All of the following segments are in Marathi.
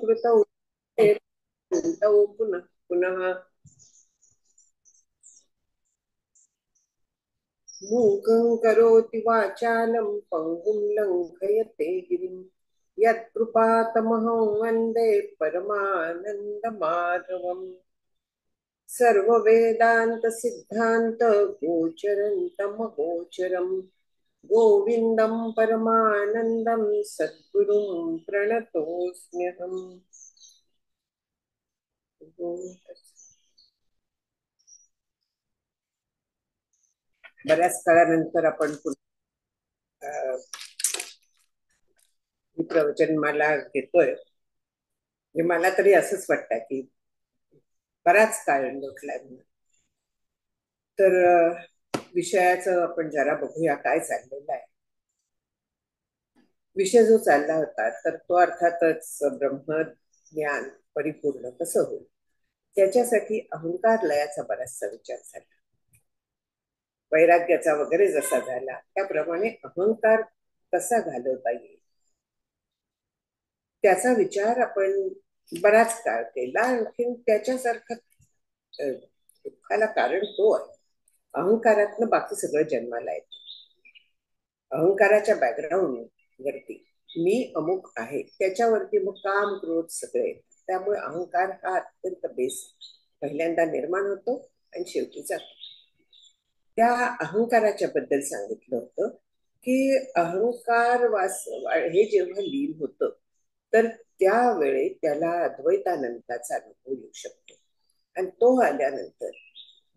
कृत पुनः पुनः मूकं करोति वाचालं पङ्गुं लङ्घयते गिरिं यत्कृपातमहं वन्दे परमानन्दमाधवम् सर्ववेदान्तसिद्धान्त गोचरन्तमगोचरम् गोविन्दं परमानन्दं सद्गुरुं प्रणतोऽस्म्यहम्। बऱ्याच काळानंतर आपण प्रवचन मला घेतोय. मला तरी असंच वाटतं की बराच काळ लोटला. तर विषयाचं आपण जरा बघूया काय चाललेलं आहे. विषय जो चालला होता तर तो अर्थातच ब्रह्मज्ञान परिपूर्ण कसं होईल त्याच्यासाठी अहंकार लयाचा बराचसा विचार झाला. वैराग्याचा वगैरे जसा झाला त्याप्रमाणे अहंकार कसा घालवता येईल त्याचा विचार आपण बराच काळ केला. आणखी त्याच्यासारखं दुःखाला कारण तो आहे. अहंकारातनं बाकी सगळं जन्माला येतं. अहंकाराच्या बॅकग्राऊंड वरती मी अमुक आहे त्याच्यावरती मग काम क्रोध सगळे. त्यामुळे अहंकार हा अत्यंत बेस पहिल्यांदा निर्माण होतो आणि शेवटी जातो. त्या अहंकाराच्या बद्दल सांगितलं होतं की अहंकार हे जेव्हा लीन होतं तर त्यावेळी त्याला अद्वैतानंदाचा अनुभव येऊ शकतो आणि तो आल्यानंतर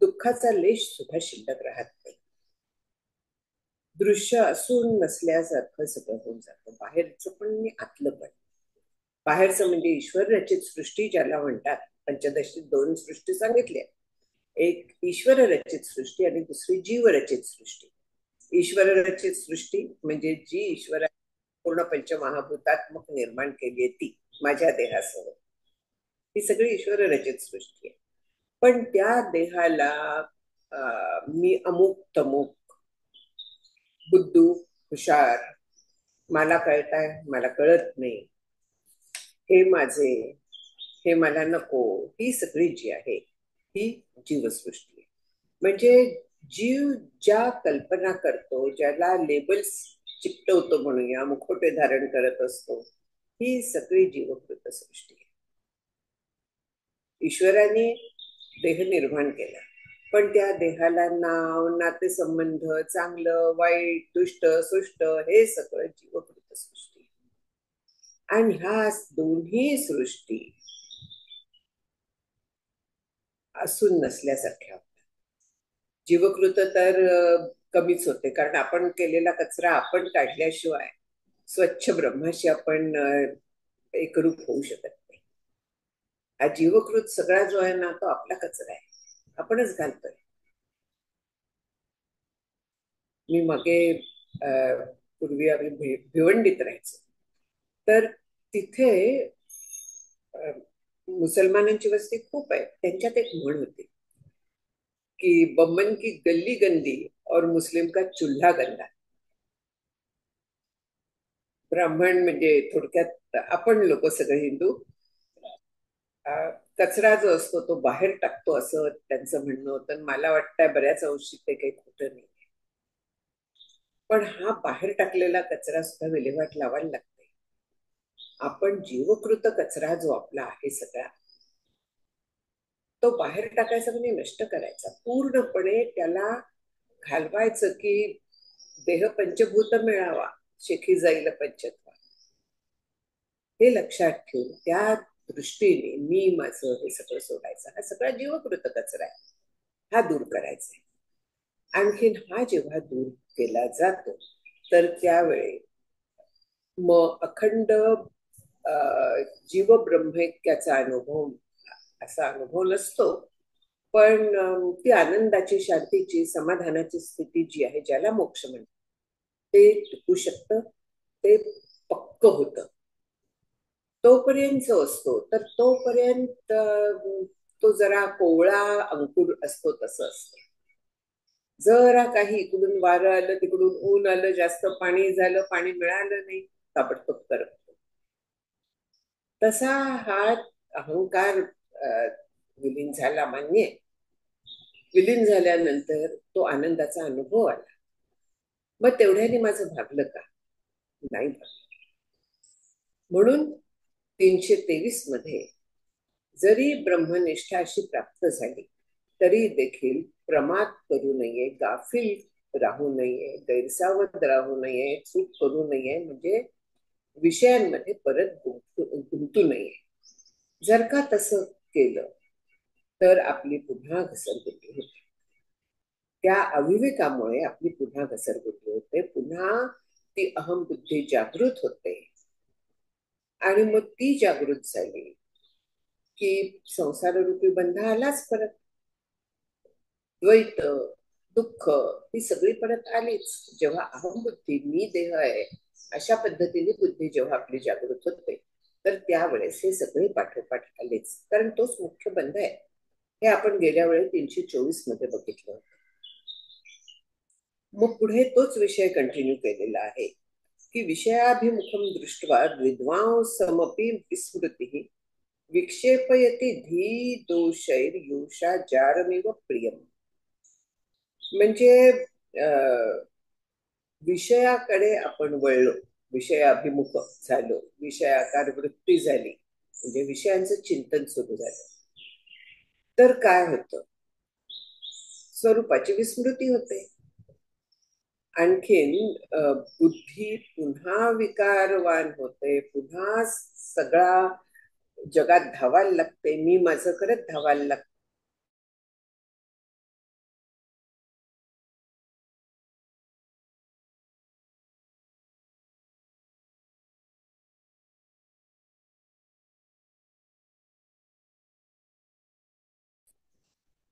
दुःखाचा लेश सुद्धा शिल्लक राहत नाही. दृश्य असून नसल्यासारखं सगळं होऊन जातं. बाहेरचं पण आणि आतलं पण. बाहेरचं म्हणजे ईश्वर रचित सृष्टी ज्याला म्हणतात. पंचदशीत 2 सृष्टी सांगितल्या. एक ईश्वर रचित सृष्टी आणि दुसरी जीव रचित सृष्टी. ईश्वर रचित सृष्टी म्हणजे जी ईश्वरा पूर्ण पंचमहाभूतात्मक निर्माण केली ती माझ्या देहासह. ही सगळी ईश्वर रचित सृष्टी आहे. पण त्या देहाला मी अमुक तमुक बुद्धू हुशार मला कळताय मला कळत नाही हे माझे हे मला नको ही सगळी जी आहे ही जीवसृष्टी आहे. म्हणजे जीव ज्या कल्पना करतो ज्याला लेबल्स चिकटवतो म्हणूया मुखोटे धारण करत असतो ही सगळी जीवकृत सृष्टी आहे. ईश्वराने देह निर्माण केला पण त्या देहाला नाव नातेसंबंध चांगलं वाईट दुष्ट सुष्ट हे सगळं जीवकृत सृष्टी. आणि ह्या दोन्ही सृष्टी असून नसल्यासारख्या होतात. जीवकृत तर कमीच होते कारण आपण केलेला कचरा आपण काढल्याशिवाय स्वच्छ ब्रह्माशी आपण एकरूप होऊ शकत नाही. हा जीवकृत सगळा जो आहे ना तो आपला कचरा आहे आपणच घालतोय. मी मागे पूर्वी आम्ही भिवंडीत राहायचो तर तिथे मुसलमानांची वस्ती खूप आहे. त्यांच्यात एक म्हण होती की बम्बन की गल्ली गंदी और मुस्लिम का चुल्हा गंदा. ब्राह्मण म्हणजे थोडक्यात आपण लोक सगळे हिंदू कचरा जो असतो तो बाहेर टाकतो असं त्यांचं म्हणणं होतं. मला वाटतंय बऱ्याच अंशी ते काही खोटं नाही. पण हा बाहेर टाकलेला कचरा सुद्धा विल्हेवाट लावायला लागते. आपण जीवकृत कचरा जो आपला आहे सगळा तो बाहेर टाकायचा म्हणजे नष्ट करायचा पूर्णपणे. त्याला घालवायचं की देह पंचभूत मिळावा शेखी जाईल पंचत्वा हे लक्षात ठेवून त्या दृष्टीने मी माझं हे सगळं सोडायचं. हा सगळा जीवकृत कचरा आहे हा दूर करायचा आहे. आणखीन हा जेव्हा दूर केला जातो तर त्यावेळी मग अखंड जीव ब्रह्मैक्याचा अनुभव असा अनुभव नसतो पण ती आनंदाची शांतीची समाधानाची स्थिती जी आहे ज्याला मोक्ष म्हणतात ते टिकू शकतं. ते पक्क होतं. तोपर्यंत जो असतो तर तोपर्यंत तो जरा कोवळा अंकुर असतो तसं असतं. जरा काही इकडून वारं आलं तिकडून ऊन आलं जास्त पाणी झालं पाणी मिळालं नाही ताबडतोब करपतो. तसा हा अहंकार विलीन झाला, मान्य. विलीन झाल्यानंतर तो आनंदाचा अनुभव आला. मग तेवढ्याने माझं भागलं का? नाही भागलं. म्हणून 323 मध्ये जरी ब्रह्मनिष्ठा अशी प्राप्त झाली तरी देखील प्रमाद करू नये, गाफील राहू नये, गैरसावध राहू नये, चूक करू नये, म्हणजे विषयांमध्ये परत गुंतू नये. जर का तसं केलं तर आपली पुन्हा घसरगुंडी होते. त्या अविवेकामुळे आपली पुन्हा घसरगुंडी होते, पुन्हा ती अहमबुद्धी जागृत होते. आणि मग ती जागृत झाली की संसाररूपी बंध आलाच परत. द्वैत, दुःख ही सगळी परत आलीच. जेव्हा अहमबुद्धी, मी देह आहे, अशा पद्धतीने बुद्धी जेव्हा आपली जागृत होते तर त्यावेळेस हे सगळे पाठोपाठ आलेच. कारण तोच मुख्य बंध आहे. हे आपण गेल्या वेळी 324 मध्ये बघितलं. मग पुढे तोच विषय कंटिन्यू केलेला आहे की विषयाभिमुखम दृष्ट्वा विद्वांसमपि विस्मृती विक्षेपयति धी दोषैर्युषा जारमिव प्रियम. म्हणजे विषयाकडे आपण वळलो, विषयाभिमुख झालो, विषयाकार वृत्ती झाली, म्हणजे विषयांचं चिंतन सुरू झालं, तर काय होतं? स्वरूपाची विस्मृती होते. आणखीन बुद्धी पुन्हा विकारवान होते, पुन्हा सगळा जगात धावायला लागते, मी माझं करत धावायला लागते.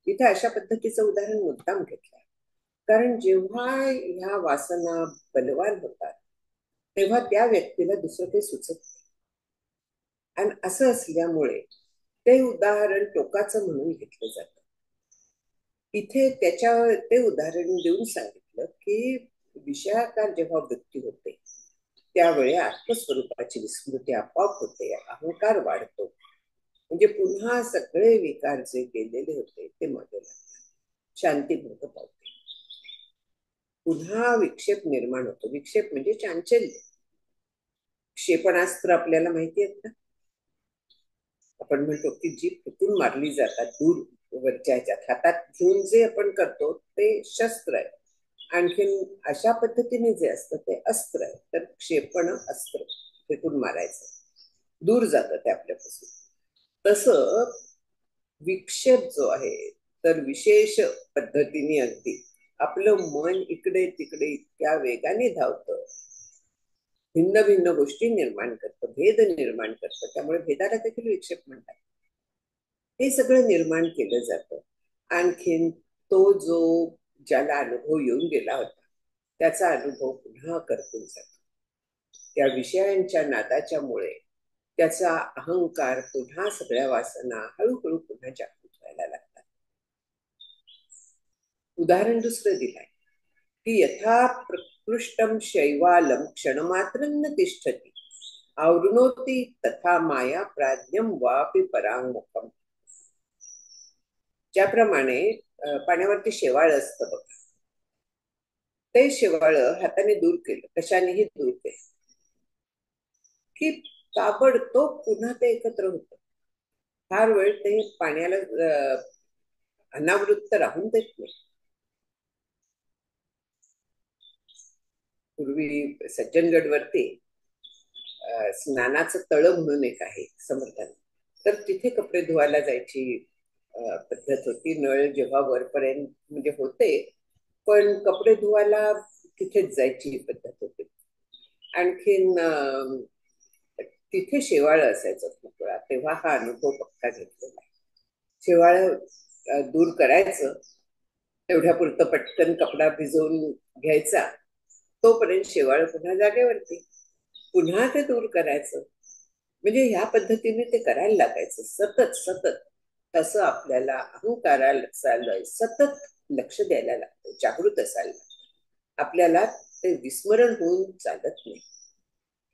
इथे अशा पद्धतीचं उदाहरण मुद्दाम घेतलं, कारण जेव्हा ह्या वासना बलवान होतात तेव्हा त्या व्यक्तीला दुसरं काही सुचत नाही. आणि असं असल्यामुळे ते उदाहरण टोकाचं म्हणून घेतलं जातं. इथे ते उदाहरण देऊन सांगितलं की विषयाकार जेव्हा वृत्ती होते त्यावेळी आत्मस्वरूपाची विस्मृती आपोआप होते, अहंकार वाढतो, म्हणजे पुन्हा सगळे विकार जे गेलेले होते ते मागे लागतात, शांतीभंग पावते, पुन्हा विक्षेप निर्माण होतो. विक्षेप म्हणजे चांचल्य. क्षेपणास्त्र आपल्याला माहिती आहेत ना, आपण म्हणतो की जी फुटून मारली जातात दूर वरच्या ह्याच्यात, हातात घेऊन जे आपण करतो ते शस्त्र आहे. आणखीन अशा पद्धतीने जे असतं ते अस्त्र आहे. तर क्षेपण अस्त्र फेकून मारायचं, दूर जातं ते आपल्यापासून. तसं विक्षेप जो आहे तर विशेष पद्धतीने अगदी आपलं मन इकडे तिकडे इतक्या वेगाने धावतं, भिन्न भिन्न गोष्टी निर्माण करतं, भेद निर्माण करतं, त्यामुळे भेदाला देखील विक्षेप म्हणतात. हे सगळं निर्माण केलं जातं. आणखीन तो जो ज्याला अनुभव येऊन गेला होता त्याचा अनुभव पुन्हा करतून जातो. त्या विषयांच्या नादाच्या मुळे त्याचा अहंकार, पुन्हा सगळ्या वासना हळूहळू पुन्हा जागृत व्हायला लागतात. उदाहरण दुसरं दिलंय की यथा प्रकृष्टम शैवालम क्षणमात्र न तिष्ठती आवृणोती तथा माया प्राज्ञम वापि परांगमुखम. ज्याप्रमाणे पाण्यावरती शेवाळ असतं बघा, ते शेवाळ हाताने दूर केलं, कशानेही दूर केलं की ताबडतोब पुन्हा ते एकत्र होतं. फार वेळ ते पाण्याला अनावृत्त राहून देत नाही. पूर्वी सज्जनगडवरती स्नानाचं तळ म्हणून एक आहे समर्थन, तर तिथे कपडे धुवायला जायची पद्धत होती. नळ जेव्हा वरपर्यंत म्हणजे होते, पण कपडे धुवायला तिथेच जायची पद्धत होती. आणखीन तिथे शेवाळ असायचं खूप वेळा, तेव्हा हा अनुभव पक्का घेतलेला आहे. शेवाळ दूर करायचं, तेवढ्या पुरतं पटकन कपडा भिजवून घ्यायचा, तोपर्यंत शेवाळ पुन्हा जागेवरती, पुन्हा ते दूर करायचं. म्हणजे ह्या पद्धतीने ते करायला लागायचं सतत सतत. तसं आपल्याला अहंकाराला सतत लक्ष द्यायला लागतं, जागृत असायला लागतं. आपल्याला ते विस्मरण होऊन चालत नाही.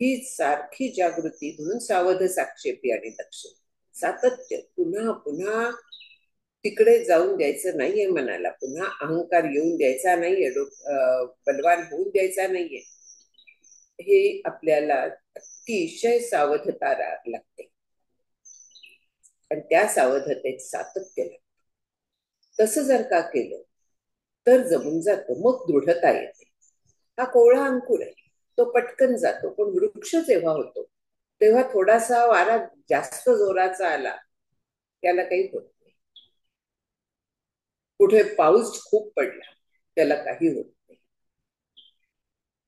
ही सारखी जागृती, म्हणून सावध साक्षेपी आणि दक्ष. सातत्य, पुन्हा पुन्हा तिकडे जाऊन द्यायचं नाहीये मनाला, पुन्हा अहंकार येऊन द्यायचा नाहीये, बलवान होऊन द्यायचा नाहीये. हे आपल्याला अतिशय सावधता लागते आणि त्या सावधतेत सातत्य लागते. तसं जर का केलं तर जमून जातं, मग दृढता येते. हा कोवळा अंकुर आहे, तो पटकन जातो, पण वृक्ष जेव्हा होतो तेव्हा थोडासा वारा जास्त जोराचा आला त्याला काही होत नाही. कुठे पाऊस खूप पडला त्याला काही होत नाही.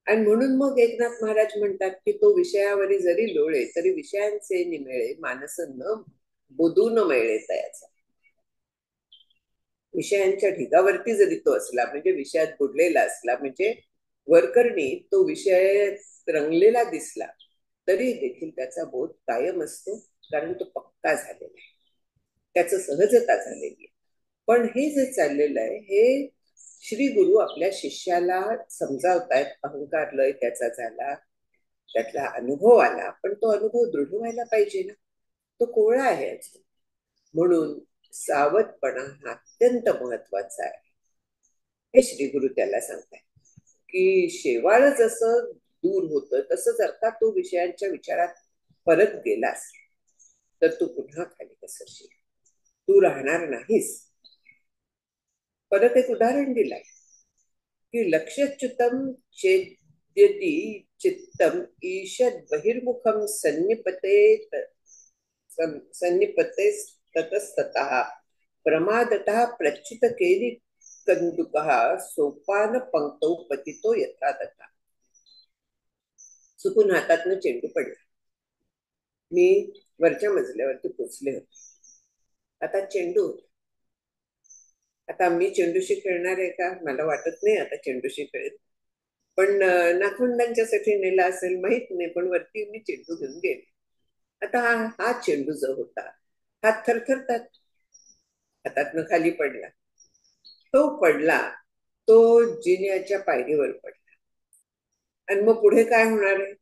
आणि म्हणून मग एकनाथ महाराज म्हणतात की तो विषयावरी जरी लोळे तरी विषयांचे निमेळे मानस न बुधून मिळे तयाचा. विषयांच्या ढिगावरती जरी तो असला, म्हणजे विषयात बुडलेला असला, म्हणजे वरकरणी तो विषय रंगलेला दिसला तरी देखील त्याचा बोध कायम असतो, कारण तो पक्का झालेला आहे, त्याचं सहजता झालेली आहे. पण हे जे चाललेलं आहे हे श्री गुरु आपल्या शिष्याला समजावतायत. अहंकार लय त्याचा झाला, त्यातला अनुभव आला, पण तो अनुभव दृढ व्हायला पाहिजे ना, तो कोवळा आहे अजून. म्हणून सावधपणा हा अत्यंत महत्वाचा आहे, हे श्री गुरु त्याला सांगताय. की शेवाळ जसं दूर होतं तसं जर का तू विषयांच्या विचारात परत गेलास तर तू पुन्हा खाली घसरशील, तू राहणार नाहीस. परत एक उदाहरण दिलंय की लक्ष्यच्युतम चेद्यति चित्तम ईशद बहिर्मुखम सन्निपते ततस्ततः प्रमादतः प्रच्युत केली कंदुकः सोपान पंक्तौ पतितो यथा तथा. चुकून हातातनं चेंडू पडला, मी वरच्या मजल्यावरती पोचले होते, आता चेंडू होता. आता मी चेंडूशी खेळणार आहे का? मला वाटत नाही आता चेंडूशी खेळेल, पण नाखुंडांच्यासाठी नेला असेल माहित नाही, पण वरती मी चेंडू घेऊन गेले. आता हा चेंडू जो होता, हात थरथरतात, हातातनं खाली पडला, तो पडला, तो जिन्याच्या पायरीवर पडला. आणि मग पुढे काय होणार आहे?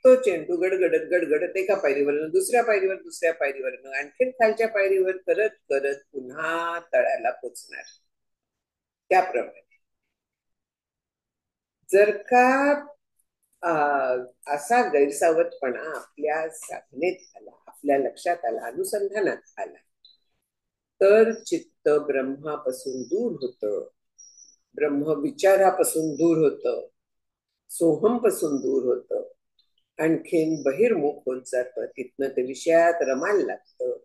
तो चेंडू गडगडत गडगडत एका पायरीवरनं दुसऱ्या पायरीवर, दुसऱ्या पायरीवरनं आणखीन खालच्या पायरीवर करत करत पुन्हा तळाला पोचणार. त्याप्रमाणे जर का असा गैरसावधपणा आपल्या साधनेत आला, आपल्या लक्षात आला, अनुसंधानात आला, तर चित्त ब्रह्मापासून दूर होतं, ब्रह्म विचारापासून दूर होतं, सोहम पासून दूर होतं, आणखीन बहिर्मुख होत जातं, तिथनं ते विषयात रमायला लागतं,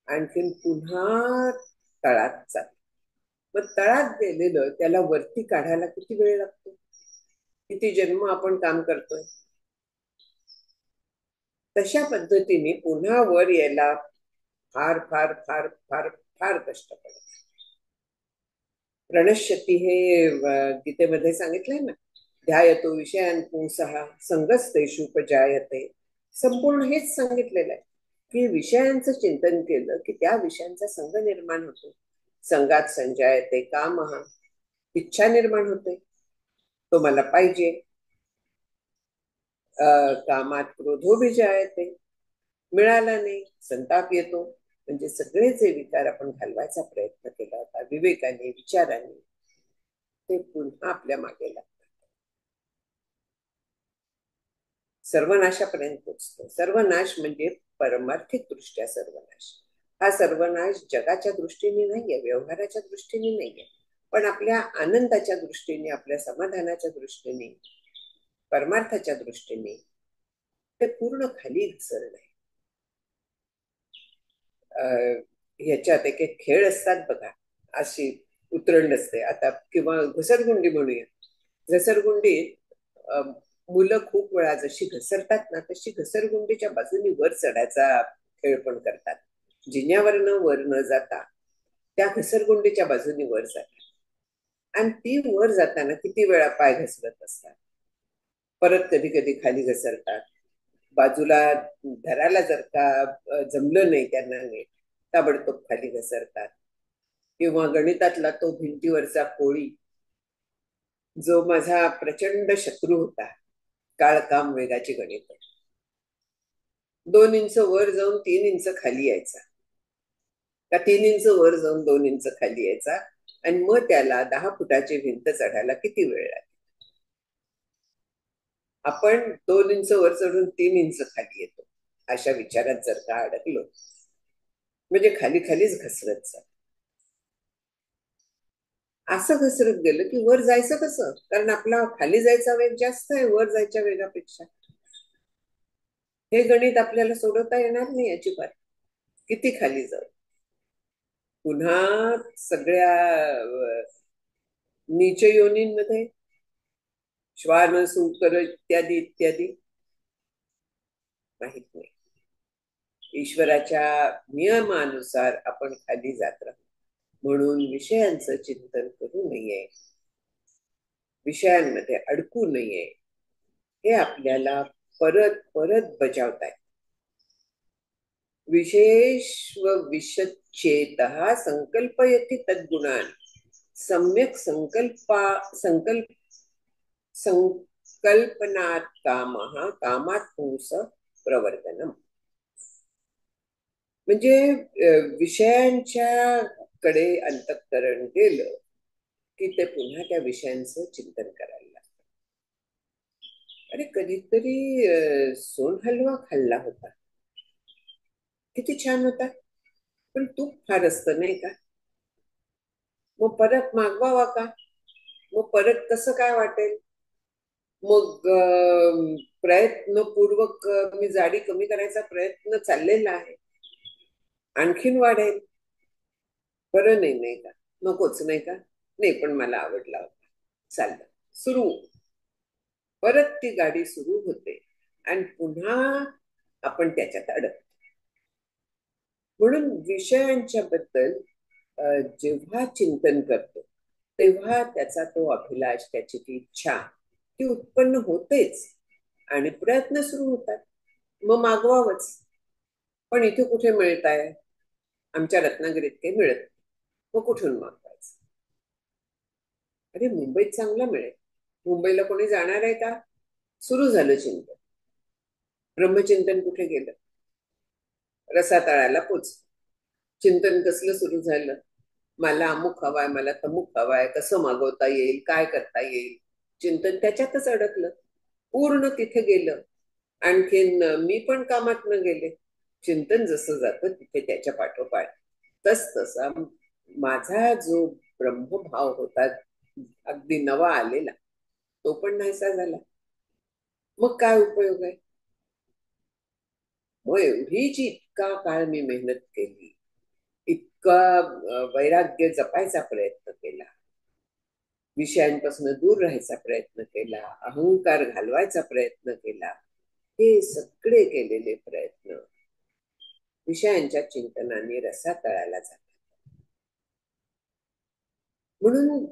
आणखीन पुन्हा तळात जात. मग तळात गेलेलं त्याला वरती काढायला किती वेळ लागतो, किती जन्म आपण काम करतोय. तशा पद्धतीने पुन्हा वर यायला फार फार फार फार फार कष्ट पडतात. प्रणश्यती हे गीतेमध्ये सांगितलंय ना, ध्यायतो विषयान पुंसः संगस्तेषुपजायते. संपूर्ण हेच सांगितलेलं आहे की विषयांचं चिंतन केलं की त्या विषयांचा संग निर्माण होतो, संगात संजायते कामः, इच्छा निर्माण होते, तो मला पाहिजे. कामात क्रोधोभिजायते, मिळाला नाही संताप येतो. म्हणजे सगळे जे विकार आपण घालवायचा प्रयत्न केला होता विवेकाने, विचाराने, ते पुन्हा आपल्या मागे लागतात, सर्वनाशापर्यंत पोचतो. सर्वनाश म्हणजे परमार्थिक दृष्ट्या सर्वनाश. हा सर्वनाश जगाच्या दृष्टीने नाहीये, व्यवहाराच्या दृष्टीने नाहीये, पण आपल्या आनंदाच्या दृष्टीने, आपल्या समाधानाच्या दृष्टीने, परमार्थाच्या दृष्टीने ते पूर्ण खाली घसरलंय. ह्याच्यात एक एक खेळ असतात बघा, अशी उतरंड असते आता, किंवा घसरगुंडी म्हणूया. घसरगुंडीत मुलं खूप वेळा जशी घसरतात ना, तशी घसरगुंडीच्या बाजूनी वर चढायचा खेळ पण करतात. जिन्यावरनं वर न जाता त्या घसरगुंडीच्या बाजूनी वर जातात, आणि ती वर जाताना किती वेळा पाय घसरत असतात, परत कधी कधी खाली घसरतात. बाजूला धरायला जर का जमलं नाही त्यांना नीट, ताबडतोब खाली घसरतात. किंवा गणितातला तो भिंतीवरचा कोळी, जो माझा प्रचंड शत्रू होता, काळकाम वेगाची गणित. 2 इंच वर जाऊन 3 इंच खाली यायचा, का 3 इंच वर जाऊन 2 इंच खाली यायचा, आणि मग त्याला 10 फुटाची भिंत चढायला किती वेळ लागेल. आपण 2 इंच वर चढून 3 इंच खाली येतो अशा विचारात जर का अडकलो, म्हणजे खाली खालीच घसरत जात. असं घसरत गेलं की वर जायचं कसं, कारण आपला खाली जायचा वेग जास्त आहे वर जायच्या वेगापेक्षा. हे गणित आपल्याला सोडवता येणार नाही अजिबात. किती खाली जाऊ. पुन्हा सगळ्या नीच योनींमध्ये श्वान सुकर इत्यादी इत्यादी माहित नाही. ईश्वराच्या नियमानुसार आपण खाली जात राहू. म्हणून विषयांचं चिंतन करू नये, विषयांमध्ये अडकू नये, हे आपल्याला परत परत बजावताय. विशेष व विशचेत संकल्पयति तद्गुणान सम्यक संकल्पनात कामात पुंस प्रवर्तनम. म्हणजे विषयांच्या कडे अंतःकरण गेलं की ते पुन्हा त्या विषयांचं चिंतन करायला लागतं. अरे कधीतरी सोन हलवा खाल्ला होता, किती छान होता, पण तूप फार असतं नाही का. मग परत मागवावा का, मग परत कसं काय वाटेल. मग प्रयत्नपूर्वक मी जाडी कमी करायचा प्रयत्न चाललेला आहे, आणखीन वाढेल. बरं नाही, नाही का, नकोच नाही का, नाही पण मला आवडला होता, चाललं सुरू. परत ती गाडी सुरू होते आणि पुन्हा आपण त्याच्यात अडकतो. म्हणून विषयांच्या बद्दल जेव्हा चिंतन करतो तेव्हा त्याचा तो अभिलाष, त्याची ती इच्छा ती उत्पन्न होतेच आणि प्रयत्न सुरू होतात. मग मागवावंच. पण इथे कुठे मिळत आहे, आमच्या रत्नागिरीत काही मिळत नाही, मग कुठून मागवायचं. अरे मुंबईत चांगलं मिळेल, मुंबईला कोणी जाणार आहे का. सुरू झालं चिंतन. ब्रह्मचिंतन कुठे गेलं, रसातळाला पोचलं. चिंतन कसलं सुरू झालं, मला अमुक हवाय, मला तमुक हवाय, कसं मागवता येईल, काय करता येईल. चिंतन त्याच्यातच अडकलं, पूर्ण तिथे गेलं. आणखीन मी पण कामात न गेले. चिंतन जसं जातं तिथे त्याच्या पाठोपाठ तस तसा माझा जो ब्रह्मभाव होता अगदी नवा आलेला, तो पण नाहीसा झाला. मग काय उपयोग आहे. मग एवढी जी इतका काळ मी मेहनत केली, इतका वैराग्य जपायचा प्रयत्न केला, विषयांपासून दूर राहायचा प्रयत्न केला, अहंकार घालवायचा प्रयत्न केला, हे सगळे केलेले प्रयत्न विषयांच्या चिंतनाने रसातळाला जातात. म्हणून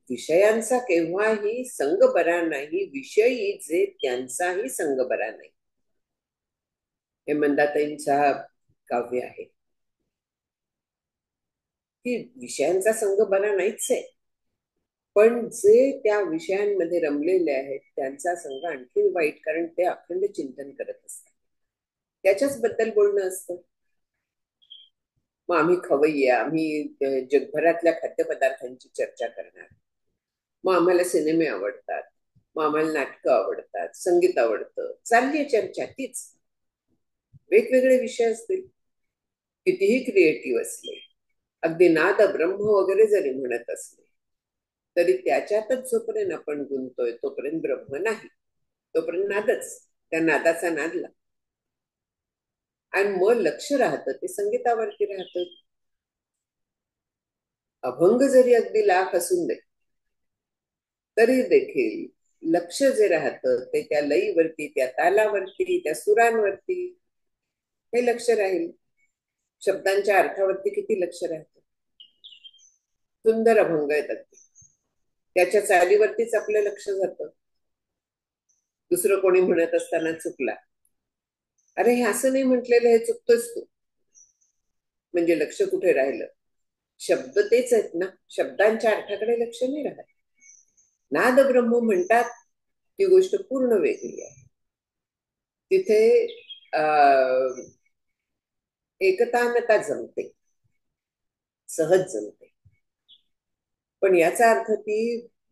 विषयांचा केव्हाही संग बरा नाही, विषयी जे त्यांचाही संग बरा नाही. हे मंदाताईंचा काव्य आहे की विषयांचा संग बरा नाहीच आहे, पण जे त्या विषयांमध्ये रमलेले आहेत त्यांचा संग आणखी वाईट, कारण ते अखंड चिंतन करत असतात, त्याच्याच बद्दल बोलणं असतं. मग आम्ही खवय्ये, आम्ही जगभरातल्या खाद्यपदार्थांची चर्चा करणार, मग आम्हाला सिनेमे आवडतात, मग आम्हाला नाटकं आवडतात, संगीत आवडतं, चालली चर्चा तीच. वेगवेगळे विषय असतील, कितीही क्रिएटिव्ह असले, अगदी नाद ब्रह्म वगैरे जरी म्हणत असले तरी त्याच्यातच जोपर्यंत आपण गुंतोय तोपर्यंत ब्रह्म नाही, तोपर्यंत नादच, त्या नादाचा नादला. आणि मग लक्ष राहतं ते संगीतावरती राहतं. अभंग जरी अगदी लाख असून दे तरी देखील लक्ष जे राहतं ते त्या लईवरती, त्या तालावरती, त्या सुरांवरती हे लक्ष राहील. शब्दांच्या अर्थावरती किती लक्ष राहतं. सुंदर अभंग येतात, त्याच्या चालीवरतीच आपलं लक्ष जातं. दुसरं कोणी म्हणत असताना चुकला, अरे हे असं नाही म्हटलेलं, हे चुकतोच तू, म्हणजे लक्ष कुठे राहिलं. शब्द तेच आहेत ना, शब्दांच्या अर्थाकडे लक्ष नाही राहत. नाद ब्रह्म म्हणतात ती गोष्ट पूर्ण वेगळी आहे. तिथे अ, एकतानता जमते, सहज जमते. पण याचा अर्थ ती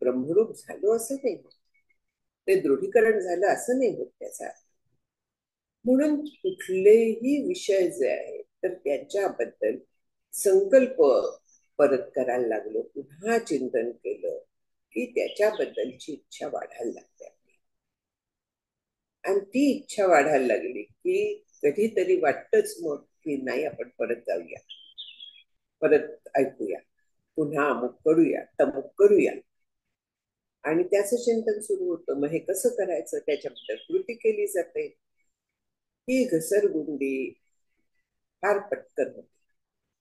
ब्रह्मरूप झालो असं नाही होत, ते दृढीकरण झालं असं नाही होत त्याचा अर्थ. म्हणून कुठलेही विषय जे आहेत तर त्याच्याबद्दल संकल्प परत करायला लागलो, पुन्हा चिंतन केलं की त्याच्याबद्दलची इच्छा वाढायला लागते आपली. आणि ती इच्छा वाढायला लागली की कधीतरी वाटतच मग की नाही, आपण परत जाऊया, परत ऐकूया, पुन्हा अमुक करूया, तमुक करूया. आणि त्याचं चिंतन सुरू होतं. मग हे कसं करायचं, त्याच्याबद्दल कृती केली जाते. ही घसरगुंडी फार पटकन होते.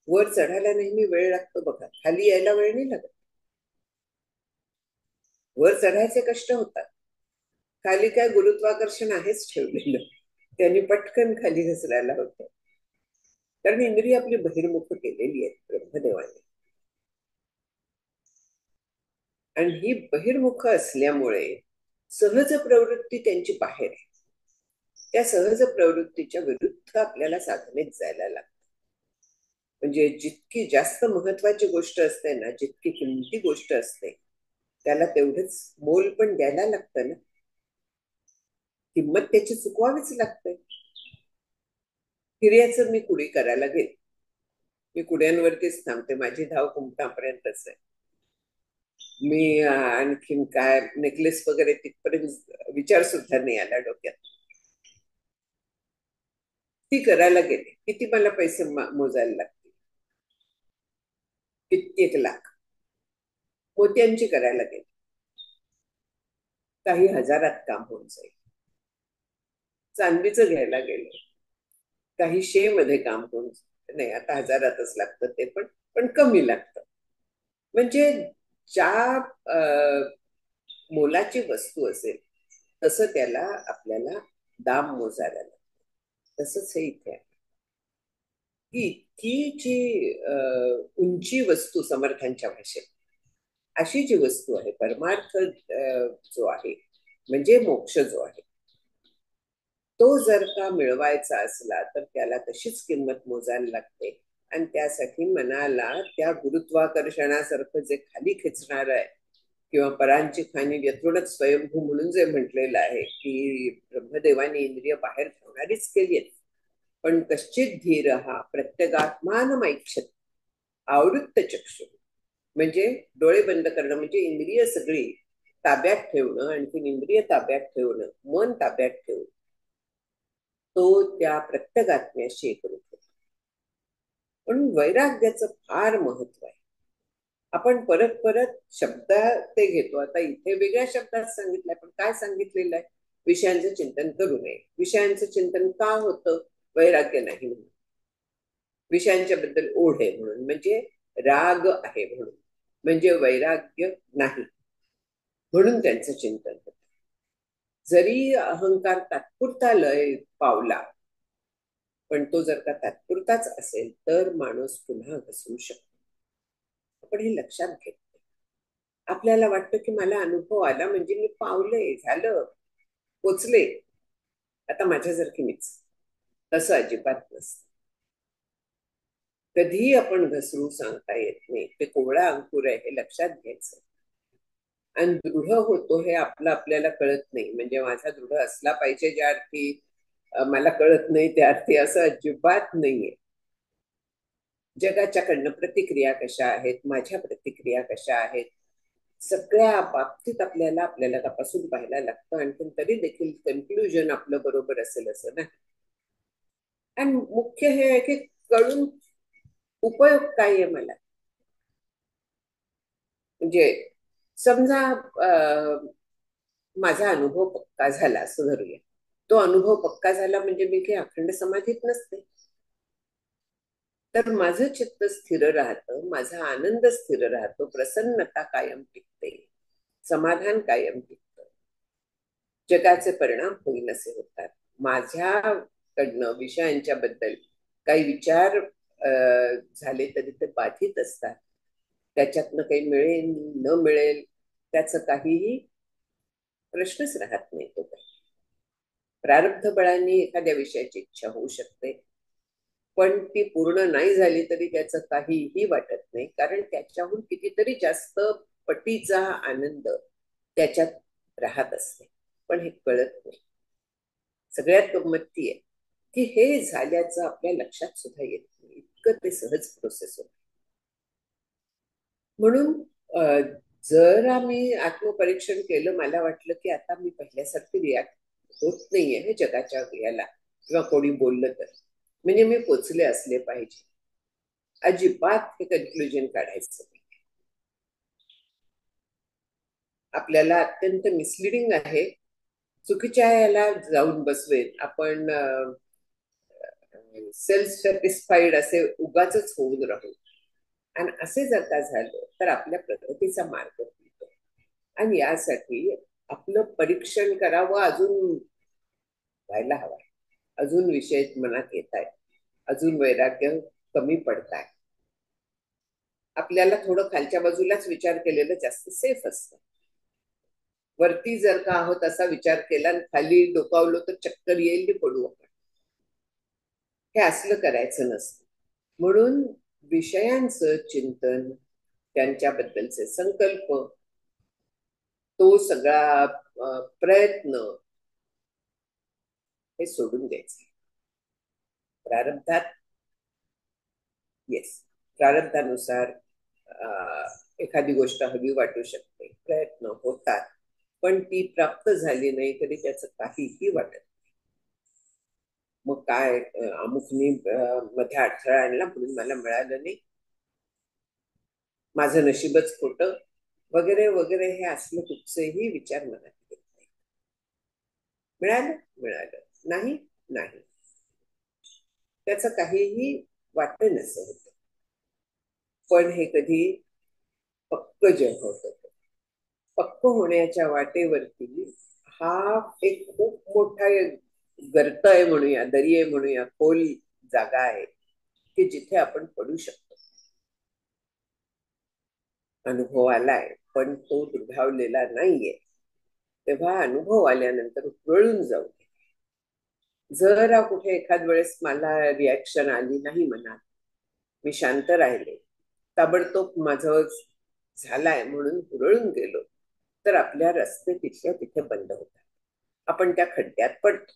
वर चढायला नेहमी वेळ लागतो बघा, खाली यायला वेळ नाही लागत. वर चढायचे कष्ट होतात, खाली काय गुरुत्वाकर्षण आहेच ठेवलेलं, त्यांनी पटकन खाली घसरायला होतं. कारण इंद्रिय आपली बहिर्मुख केलेली आहेत ब्रह्मदेवाने. आणि ही बहिर्मुख असल्यामुळे सहज प्रवृत्ती त्यांची बाहेर आहे. त्या सहज प्रवृत्तीच्या विरुद्ध आपल्याला साधनेत जायला लागतं. म्हणजे जितकी जास्त महत्वाची गोष्ट असते ना, जितकी किमती गोष्ट असते, त्याला तेवढंच मोल पण द्यायला लागतं ना. किंमत त्याची चुकवावीच लागते. हिर्याचं मी कुडी करायला गेले, मी कुड्यांवरतीच थांबते, माझी धाव कुंपणापर्यंतच आहे. मी आणखीन काय नेकलेस वगैरे तिथपर्यंत विचार सुद्धा नाही आला डोक्यात. ती करायला गेले, किती मला पैसे मोजायला लागतील, कित्येक लाख. मोत्यांची करायला गेले, काही हजारात काम होऊन जाईल. चांदीचं घ्यायला गेले, काही शे मध्ये काम होऊन जाईल. नाही, आता हजारातच लागतं ते पण, पण कमी लागतं. म्हणजे ज्या मोलाची वस्तू असेल तसं त्याला आपल्याला दाम मोजायला लागतं. तसंच हे इथे आहे की इतकी जी उंची वस्तू समर्थांच्या भाषेत, अशी जी वस्तू आहे परमार्थ जो आहे, म्हणजे मोक्ष जो आहे, तो जर का मिळवायचा असला तर त्याला तशीच किंमत मोजायला लागते. आणि त्यासाठी मनाला त्या गुरुत्वाकर्षणासारखं जे खाली खेचणार आहे, किंवा परांची खाणी व्यथृणच स्वयंभू म्हणून जे म्हटलेलं आहे की ब्रह्मदेवाने इंद्रिय बाहेर ठेवणारीच केली आहेत. पण कश्चित धीर हा प्रत्यगात्मानमैक्षत आवृत्त चक्षु, म्हणजे डोळे बंद करणं, म्हणजे इंद्रिय सगळी ताब्यात ठेवणं, आणखी इंद्रिय ताब्यात ठेवणं, मन ताब्यात ठेवणं, तो त्या प्रत्यगात्म्याशी एकरूप होतो. म्हणून वैराग्याचं फार महत्व आहे. आपण परत परत शब्द ते घेतो. आता इथे वेगळ्या शब्दात सांगितलंय, पण काय सांगितलेलं आहे? विषयांचं चिंतन करू नये. विषयांचं चिंतन का होतं? वैराग्य नाही म्हणून, विषयांच्या बद्दल ओढ आहे म्हणून, म्हणजे राग आहे म्हणून, म्हणजे वैराग्य नाही म्हणून त्यांचं चिंतन होतं. जरी अहंकार तात्पुरता लय पावला, पण तो जर का तात्पुरताच असेल तर माणूस पुन्हा घसरू शकतो. आपण हे लक्षात घेतो. आपल्याला वाटतं की मला अनुभव आला म्हणजे मी पावले, झालं, पोचले, आता माझ्यासारखी मीच. तसं अजिबात नसतं. कधीही आपण घसरू सांगता येत नाही. ते कोवळा अंकुर आहे हे लक्षात घ्यायचं. आणि दृढ होतो हे आपलं आपल्याला कळत नाही. म्हणजे माझा दृढ असला पाहिजे ज्या अर्थी मला कळत नाही, त्या अर्थी असं अजिबात नाहीये. जगाच्याकडनं प्रतिक्रिया कशा आहेत, माझ्या प्रतिक्रिया कशा आहेत, सगळ्या बाबतीत आपल्याला आपल्याला तपासून पाहायला लागतं. आणखी तरी देखील कन्क्लुजन आपलं बरोबर असेल असं नाही. आणि मुख्य हे आहे की कळून उपयोग काय आहे मला. म्हणजे समजा माझा अनुभव पक्का झाला असं धरूया. तो अनुभव पक्का झाला म्हणजे मी काही अखंड समाधीत नसते, तर माझं चित्त स्थिर राहतं, माझा आनंद स्थिर राहतो, प्रसन्नता कायम टिकते, समाधान कायम टिकतं. जगाचे परिणाम होईनसे होतात. माझ्याकडनं विषयांच्या बद्दल काही विचार झाले तरी ते बाधित असतात. त्याच्यातनं काही मिळेल न मिळेल त्याचं काहीही प्रश्नच राहत नाही तो काही. प्रारब्ध बळाने एखाद्या विषयाची इच्छा होऊ शकते, पण ती पूर्ण नाही झाली तरी त्याचं काहीही वाटत नाही, कारण त्याच्याहून कितीतरी जास्त पटीचा आनंद त्याच्यात राहत असते. पण हे कळत नाही. सगळ्यात गंमत ती आहे की हे झाल्याचं आपल्या लक्षात सुद्धा येत नाही, इतकं ते सहज प्रोसेस होत. म्हणून जर आम्ही आत्मपरीक्षण केलं, मला वाटलं की आता मी पहिल्यासारखी रिॲक्ट होत नाहीये हे जगाच्या याला, किंवा कोणी बोललं तर म्हणजे मी पोचले असले पाहिजे. अजिबात हे कन्क्लुजन काढायचं नाही. आपल्याला अत्यंत मिसलिडिंग आहे. चुकीच्या याला जाऊन बसवेत आपण, सेल्फ सॅटिस्फाईड असे उगाच होऊन राहू. आणि असे जर का झालं तर आपल्या प्रगतीचा मार्ग मिळतो. आणि यासाठी आपलं परीक्षण करावं अजून व्हायला हवं. अजून विषय मनात येत आहेत, अजून वैराग्य कमी पडत आहे. आपल्याला थोडं खालच्या बाजूलाच विचार केलेलं जास्त सेफ असतं. वरती जर का आहोत असा विचार केला आणि खाली डोकावलो तर चक्कर येईल, पडू आपण. हे असलं करायचं नसतं. म्हणून विषयांचं चिंतन, त्यांच्याबद्दलचे संकल्प, तो सगळा प्रयत्न हे सोडून द्यायचं. प्रारब्धात, येस, प्रारब्धानुसार एखादी गोष्ट हवी वाटू शकते, प्रयत्न होतात, पण ती प्राप्त झाली नाही तरी त्याचं काहीही वाटत नाही. मग काय, अमुकनी मध्ये अडथळा आणला म्हणून मला मिळालं नाही, माझं नशीबच खोटं, वगैरे वगैरे, हे असलं कुठचेही विचार मनात येत नाही. मिळालं मिळालं, नाही नाही, त्याचं काहीही वाटत नसं होतं. पण हे कधी पक्क जग होतं. पक्क होण्याच्या वाटेवरती हा एक खूप मोठा गर्त आहे म्हणूया, दरी आहे म्हणूया, खोल जागा आहे की जिथे आपण पडू शकतो. अनुभव आलाय पण तो दुर्भावलेला नाहीये, तेव्हा अनुभव आल्यानंतर वळून जाऊ. जर कुठे एखाद वेळेस मला रिॲक्शन आली नाही मनात, मी शांत राहिले, ताबडतोब माझं झालाय म्हणून हुरळून गेलो, तर आपल्या रस्ते तिथल्या तिथे बंद होतात. आपण त्या खड्ड्यात पडतो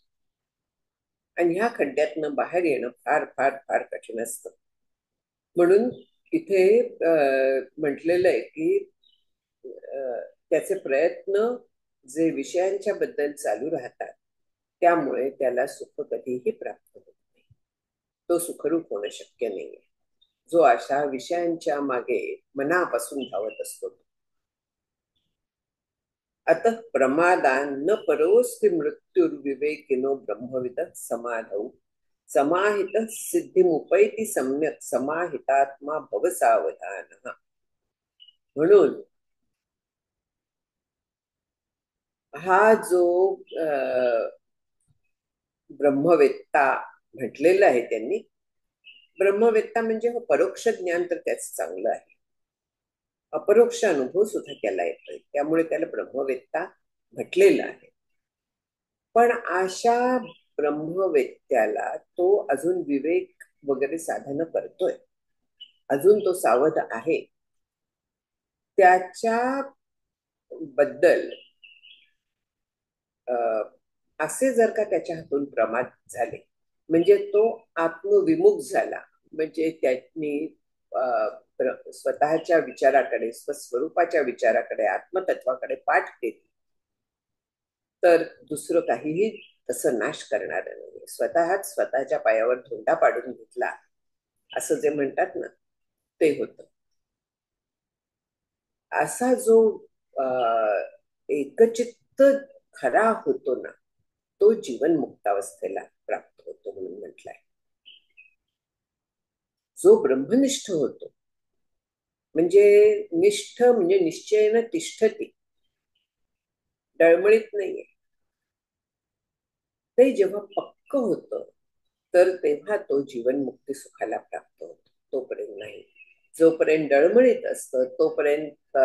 आणि ह्या खड्ड्यातनं बाहेर येणं फार फार फार कठीण असतं. म्हणून इथे म्हटलेलं आहे की त्याचे प्रयत्न जे विषयांच्या बद्दल चालू राहतात त्यामुळे त्याला सुख कधीही प्राप्त होत नाही. तो सुखरूप होणं शक्य नाहीये. जो अशा विषयांच्या मागे मनापासून धावत असतो. अतः प्रमादान न परोस्ति मृत्युर्विवेकिनो ब्रह्मविद समाधौ समाहित सिद्धिमुपैति सम्यक समाहितात्मा भवसावधान. म्हणून हा जो ब्रह्मवेत्ता म्हटलेला आहे त्यांनी, ब्रह्मवेत्ता म्हणजे परोक्ष ज्ञान तर त्याच चांगलं आहे, अपरोक्ष अनुभव सुद्धा त्याला येतोय, त्यामुळे त्याला ब्रह्मवेत्ता म्हटलेलं आहे. पण अशा ब्रह्मवेत्याला तो अजून विवेक वगैरे साधन करतोय, अजून तो सावध आहे. त्याच्या बद्दल असे जर का त्याच्या हातून प्रमाद झाले, म्हणजे तो आत्मविमुख झाला, म्हणजे त्यांनी स्वतःच्या विचाराकडे, स्वस्वरूपाच्या विचाराकडे, आत्मतत्वाकडे पाठ केली, तर दुसरं काहीही तसं नाश करणार नाही. स्वतःच स्वतःच्या पायावर धोंडा पाडून घेतला असं जे म्हणतात ना, ते होतं. असा जो एकचित्त खरा होतो ना, तो जीवन मुक्तावस्थेला प्राप्त होतो म्हणून म्हटलंय. जो ब्रह्मनिष्ठ होतो, म्हणजे निष्ठ म्हणजे निश्चयेनं तिष्ठती, डळमळीत नाहीये, ते जेव्हा पक्क होतं तर तेव्हा तो जीवन मुक्ती सुखाला प्राप्त होतो. तोपर्यंत नाही. जोपर्यंत डळमळीत असतं तोपर्यंत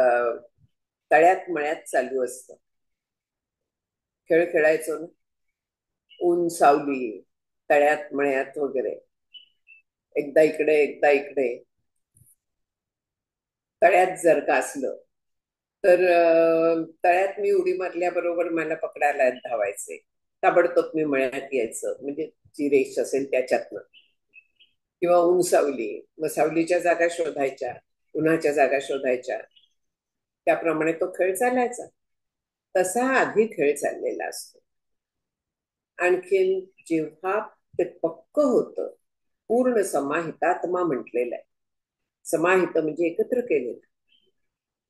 तळ्यात मळ्यात चालू असतं. खेळ खेळायचो ना, ऊन सावली, तळ्यात मळ्यात वगैरे, एकदा इकडे एकदा इकडे. तळ्यात जर का असलं तर तळ्यात मी उडी मारल्याबरोबर मला पकडायला धावायचे. ताबडतोब मी मळ्यात यायचं, म्हणजे जी रेष असेल त्याच्यातनं. किंवा ऊन सावली, मग सावलीच्या जागा शोधायच्या, उन्हाच्या जागा शोधायच्या. त्याप्रमाणे तो खेळ चालायचा. तसा आधी खेळ चाललेला असतो. आणखीन जेव्हा ते पक्क होतं, पूर्ण समाहितात्मा म्हटलेलं आहे. समाहित म्हणजे एकत्र केलेलं,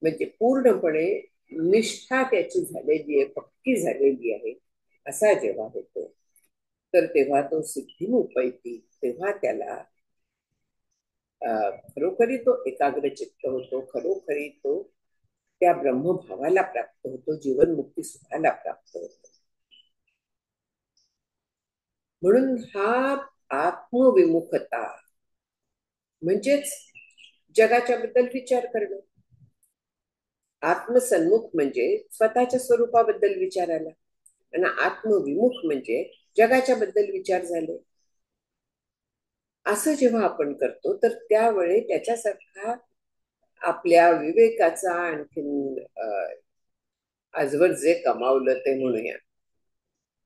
म्हणजे पूर्णपणे निष्ठा त्याची झालेली आहे, पक्की झालेली आहे, असा जेव्हा होतो, तर तेव्हा तो सिद्धिमुपैती. तेव्हा त्याला खरोखरी तो एकाग्रचित्त होतो, खरोखरी तो त्या ब्रह्मभावाला प्राप्त होतो, जीवनमुक्ती सुखाला प्राप्त होतो. म्हणून हा आत्मविमुखता म्हणजेच जगाच्या बद्दल विचार करणं. आत्मसन्मुख म्हणजे स्वतःच्या स्वरूपाबद्दल विचार आला, आणि आत्मविमुख म्हणजे जगाच्या बद्दल विचार झाले. असं जेव्हा आपण करतो, तर त्यावेळी त्याच्यासारखा आपल्या विवेकाचा आणखीन आजवर जे कमावलं ते म्हणूया,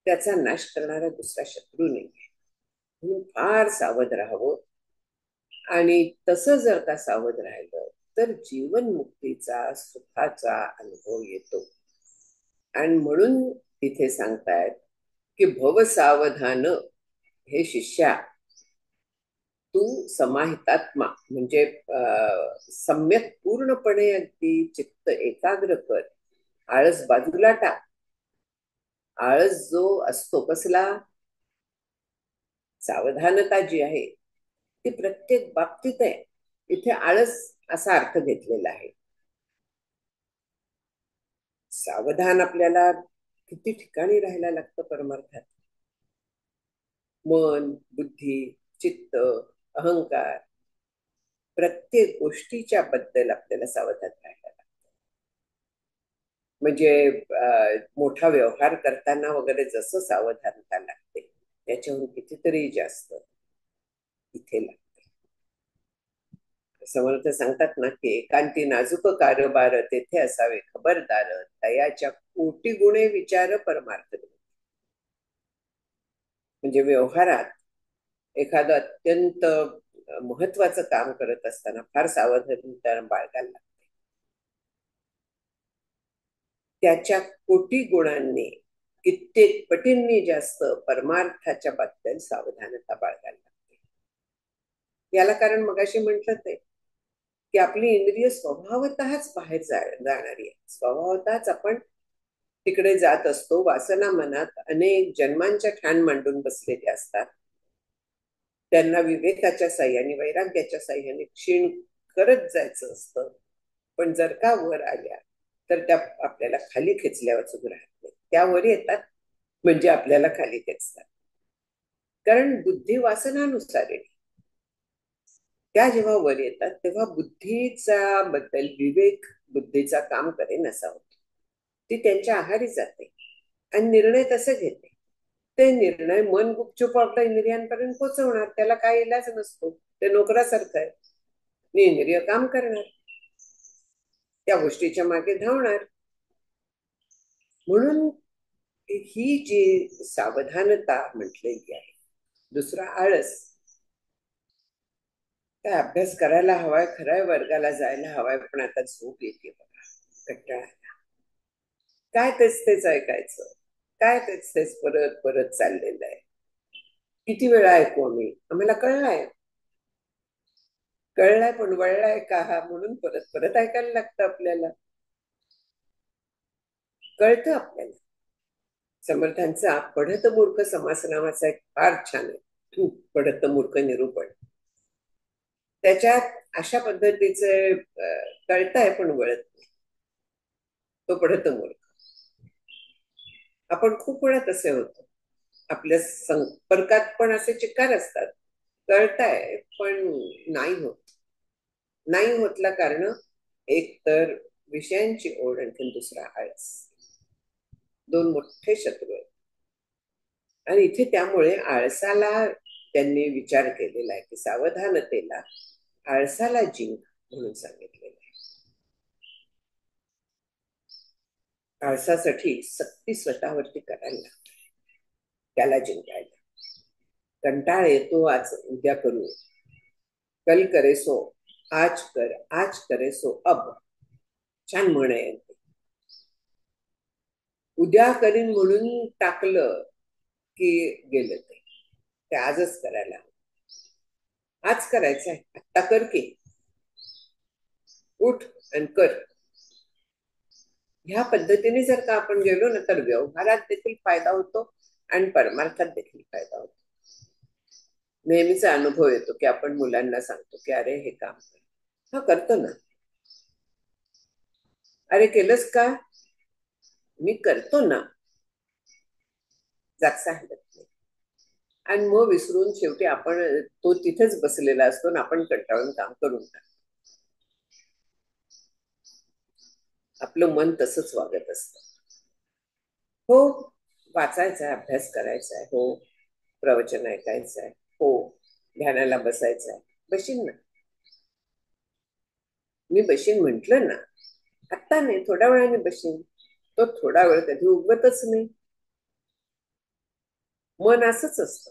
त्याचा नाश करणारा दुसरा शत्रू नाही. म्हणून फार सावध राहावं. आणि तसं जर का सावध राहिलं तर जीवनमुक्तीचा सुखाचा अनुभव येतो. आणि म्हणून तिथे सांगतायत की भवसावधान हे शिष्या, तू समाहितात्मा म्हणजे सम्यक पूर्णपणे अगदी चित्त एकाग्र कर, आळस बाजूला टाक. आळस जो असतो कसला, सावधानता जी आहे ती प्रत्येक बाबतीत आहे. इथे आळस असा अर्थ घेतलेला आहे. सावधान आपल्याला किती ठिकाणी राहायला लागतं परमार्थात. मन, बुद्धी, चित्त, अहंकार, प्रत्येक गोष्टीच्या बद्दल आपल्याला सावधान राहायला लागतं. म्हणजे मोठा व्यवहार करताना वगैरे जसं सावधानता लागते, त्याच्याहून कितीतरी जास्त इथे लागते. समर्थ सांगतात ना की एकांती नाजूक कारभार, तेथे असावे खबरदार, दयाच्या कोटी गुणे विचार परमार्थ. म्हणजे व्यवहारात एखादं अत्यंत महत्वाचं काम करत असताना फार सावधानता बाळगायला लागते. त्याच्या कोटी गुणांनी कित्येक पटींनी जास्त परमार्थाच्या बद्दल सावधानता बाळगायला लागते. याला कारण मगाशी म्हटलं ते की आपली इंद्रिय स्वभावतःच बाहेर जाणारी आहे. स्वभावतःच आपण तिकडे जात असतो. वासना मनात अनेक जन्मांच्या ठाण मांडून बसलेले असतात. त्यांना विवेकाच्या साह्याने, वैराग्याच्या साह्याने क्षीण करत जायचं असतं. पण जर का वर आल्या तर त्या आपल्याला खाली खेचल्यावर उभं राहत नाही. त्या वर येतात म्हणजे आपल्याला खाली खेचतात. कारण बुद्धी वासनानुसार येते. त्या जेव्हा वर येतात तेव्हा बुद्धीचा बद्दल विवेक बुद्धीचा काम करेन असा होतो. ती त्यांच्या आहारी जाते आणि निर्णय तसे घेते. ते निर्णय मन गुपचूप आपल्या इंद्रियांपर्यंत पोहोचवणार. त्याला काय इलाज नसतो. ते नोकरासारखं आहे. मी इंद्रिय काम करणार, त्या गोष्टीच्या मागे धावणार. म्हणून ही जी सावधानता म्हटलेली आहे. दुसरा आळस. काय अभ्यास करायला हवाय, खराय वर्गाला जायला हवाय, पण आता झोप येते बघा, कंटाळा. काय तेच तेच ऐकायचं, काय तेच तेच परत परत चाललेलं आहे. किती वेळा ऐकू आम्हाला कळलाय, कळलाय पण वळलाय का हा, म्हणून परत परत ऐकायला लागतं आपल्याला. कळतं आपल्याला. समर्थांचा पढत मूर्ख समास नावाचा एक फार छान आहे, पढत मूर्ख निरूपण. त्याच्यात अशा पद्धतीचे कळताय पण वळत नाही, तो पढत मूर्ख. आपण खूप वेळा तसे होतो. आपल्या संपर्कात पण असे चिकार असतात, कळताय पण नाही होत. नाही होतला कारण एक तर विषयांची ओढ, आणखीन दुसरा आळस. दोन मोठे शत्रू आहेत. आणि इथे त्यामुळे आळसाला त्यांनी विचार केलेला आहे की सावधानतेला आळसाला जिंक म्हणून सांगितलेलं आहे. आळसासाठी सक्ती स्वतःवरती करायला लागते त्याला जिंकायला. कंटाळ येतो आज उद्या करू, कल करे सो आज कर, आज करे सो अब, छान म्हण आहे. उद्या करीन म्हणून टाकलं की गेलं ते आजच करायला. आज करायचंय, आत्ता कर की, उठ आणि कर. ह्या पद्धतीने जर का आपण गेलो ना तर व्यवहारात देखील फायदा होतो आणि परमार्थात देखील फायदा होतो. नेहमीचा अनुभव येतो की आपण मुलांना सांगतो की अरे हे काम कर, हा करतो ना, अरे केलंस का, मी करतो ना, जागसा हलत नाही. आणि मग विसरून शेवटी आपण तो तिथेच बसलेला असतो ना, आपण कंटाळून काम करून टाकतो. आपलं मन तसंच वागत असतं. हो, वाचायचा आहे, अभ्यास करायचा आहे, हो प्रवचन ऐकायचं आहे, हो ध्यानाला बसायचं आहे, बशीन ना, मी बशीन म्हंटल ना, आत्ता नाही थोड्या वेळाने बशीन. तो थोडा वेळ कधी उगवतच नाही. मन असंच असतं.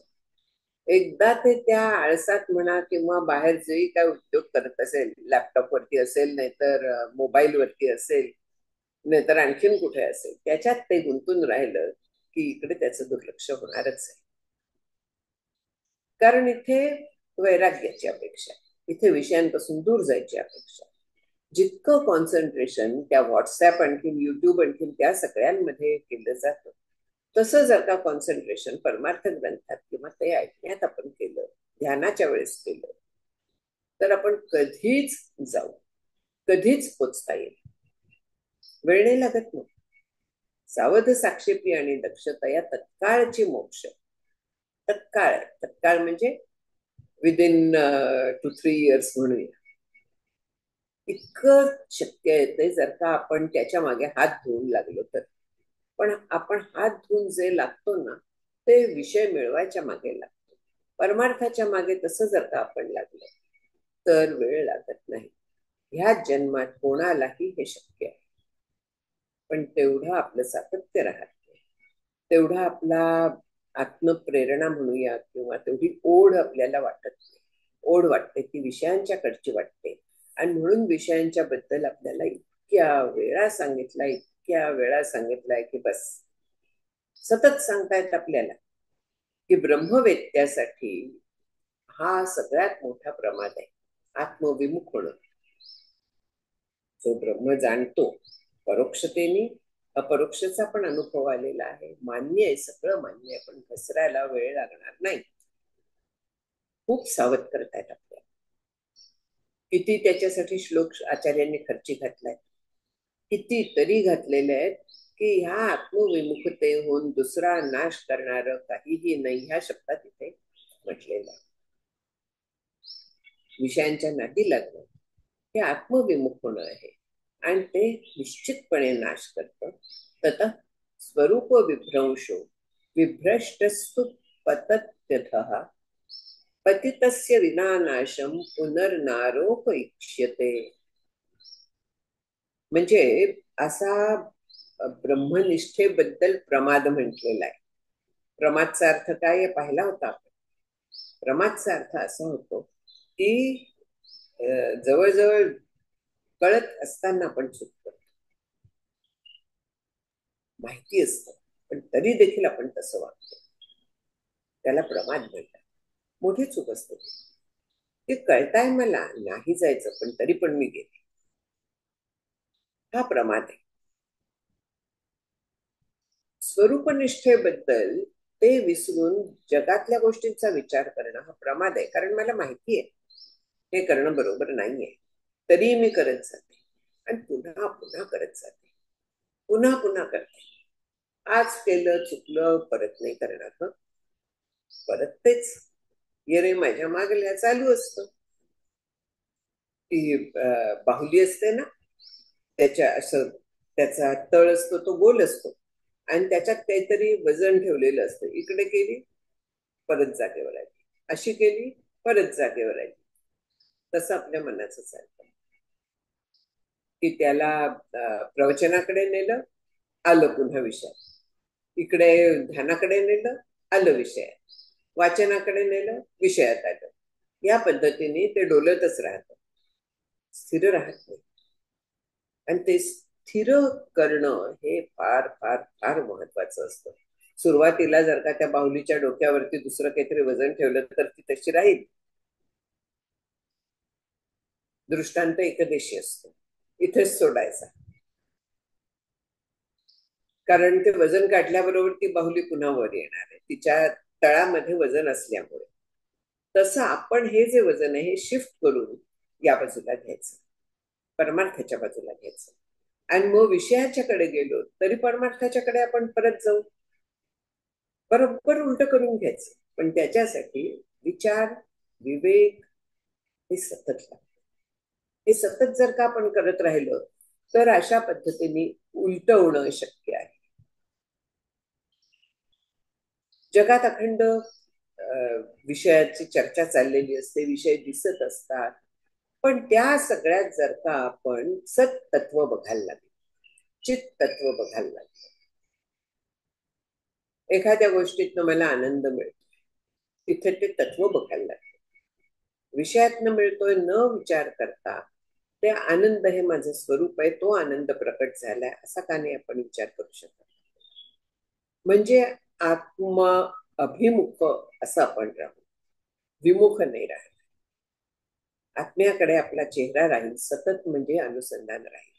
एकदा ते त्या आळसात म्हणा किंवा बाहेर जे काय उद्योग करत असेल, लॅपटॉप वरती असेल, नाहीतर मोबाईल वरती असेल, नाहीतर आणखीन कुठे असेल, त्याच्यात ते गुंतून राहिलं की इकडे त्याचं दुर्लक्ष होणारच आहे. कारण इथे वैराग्याची अपेक्षा, इथे विषयांपासून दूर जायची अपेक्षा. जितकं कॉन्सन्ट्रेशन त्या व्हॉट्सअप आणखीन युट्यूब आणखीन त्या सगळ्यांमध्ये केलं जातं, तसं जर का कॉन्सन्ट्रेशन परमार्थ ग्रंथात किंवा ते ऐकण्यात आपण केलं, ध्यानाच्या वेळेस केलं, तर आपण कधीच जाऊ, कधीच पोचता येईल. वेळ नाही लागत मग. सावध साक्षेपी आणि दक्षता या तत्काळची मोक्ष. तत्काळ, तत्काळ म्हणजे विदिन 2-3 years म्हणूया. इतकं शक्य येते जर का आपण त्याच्या मागे हात धुवून लागलो तर. पण आपण हात धुवून जे लागतो ना, ते विषय मिळवायच्या मागे लागतो. परमार्थाच्या मागे तसं जर का आपण लागलो तर वेळ लागत नाही. ह्या जन्मात कोणालाही हे शक्य आहे. पण तेवढं आपलं सातत्य राहत नाही, तेवढा आपला आत्मप्रेरणा म्हणूया किंवा तेवढी ओढ आपल्याला वाटत नाही. ओढ वाटते ती विषयांच्याकडची वाटते. आणि म्हणून विषयांच्या बद्दल आपल्याला इतक्या वेळा सांगितलं, इतक्या वेळा सांगितलंय की बस. सतत सांगतायत आपल्याला की ब्रह्मवेत्यासाठी हा सगळ्यात मोठा प्रमाद आहे, आत्मविमुख होणं. जो ब्रह्म जाणतो परोक्षतेने, अपरोक्षचा पण अनुभव आलेला आहे, मान्य आहे, सगळं मान्य आहे, पण घसरायला वेळ लागणार नाही. खूप सावध करतायत आपल्याला. किती त्याच्यासाठी श्लोक आचार्यांनी खर्ची घातलाय, किती तरी घातलेले आहेत की ह्या आत्मविमुखतेहून दुसरा नाश करणार काहीही नाही, ह्या शब्दात इथे म्हटलेलं आहे. विषयांच्या नादी लागणं हे आत्मविमुख होणं आहे आणि ते निश्चितपणे नाश करतं. तत स्वरूप विभ्रंशो विभ्रष्टस्तु पतत्यथः पतितस्य विनानाशम पुनर्नारोप इक्ष्यते. म्हणजे असा ब्रह्मनिष्ठेबद्दल प्रमाद म्हटलेला आहे. प्रमादचा अर्थ काय पाहिला होता आपण. प्रमादचा अर्थ असा होतो की जवळजवळ कळत असताना आपण चूक करतो, माहिती असतं पण तरी देखील आपण तसं वागतो, त्याला प्रमाद म्हणतात. मोठी चूक असते ते कळताय मला नाही जायचं पण तरी पण मी गेले, हा प्रमाद आहे. स्वरूपनिष्ठेबद्दल ते विसरून जगातल्या गोष्टींचा विचार करणं हा प्रमाद आहे. कारण मला माहिती आहे हे करणं बरोबर नाहीये, तरी मी करत जाते आणि पुन्हा पुन्हा करत जाते, पुन्हा पुन्हा करते. आज केलं चुकलं परत नाही करणार, हं परत तेच ये रे माझ्या मागल्या चालू असतं. ती बाहुली असते ना, त्याच्या असं त्याचा तळ असतो तो गोल असतो आणि त्याच्यात काहीतरी वजन ठेवलेलं असतं. इकडे केली परत जागेवर आली, अशी केली परत जागेवर आली. तसं आपल्या मनाचं चालतं की त्याला प्रवचनाकडे नेलं, आलं पुन्हा विषय, इकडे ध्यानाकडे नेलं, आलं विषय, वाचनाकडे नेलं, विषयात आलं. या पद्धतीने ते डोलतच राहतं, स्थिर राहत नाही. आणि ते स्थिर करणं हे फार फार फार महत्वाचं असतं. सुरुवातीला जर का त्या बाहुलीच्या डोक्यावरती दुसरं काहीतरी वजन ठेवलं तर ती तशी राहील. दृष्टांत एकदेशी असतो, इथेच सोडायचा. कारण ते वजन काढल्याबरोबर ती बाहुली पुन्हा वर येणार आहे, तिच्या तळामध्ये वजन असल्यामुळे. तसं आपण हे जे वजन आहे हे शिफ्ट करून या बाजूला घ्यायचं, परमार्थाच्या बाजूला घ्यायचं. आणि मग विषयाच्याकडे गेलो तरी परमार्थाच्याकडे आपण परत जाऊ, बरोबर उलट करून घ्यायचं. पण त्याच्यासाठी विचार, विवेक हे सतत लागतं. हे सतत जर का आपण करत राहिलो तर अशा पद्धतीने उलट होणं शक्य आहे. जगात अखंड विषयाची चर्चा चाललेली असते, विषय दिसत असतात, पण त्या सगळ्यात जर का आपण सत तत्व बघायला लागलो, चित तत्व बघायला लागलो, एखाद्या गोष्टीतनं मला आनंद मिळतो, तिथे ते तत्व बघायला लागलो. विषयातनं मिळतोय न विचार करता ते आनंद हे माझं स्वरूप आहे, तो आनंद प्रकट झालाय असा का नाही आपण विचार करू शकत. म्हणजे आत्म अभिमुख असं आपण राहू, विमुख नाही राहत. आत्म्याकडे आपला चेहरा राहील सतत, म्हणजे अनुसंधान राहील.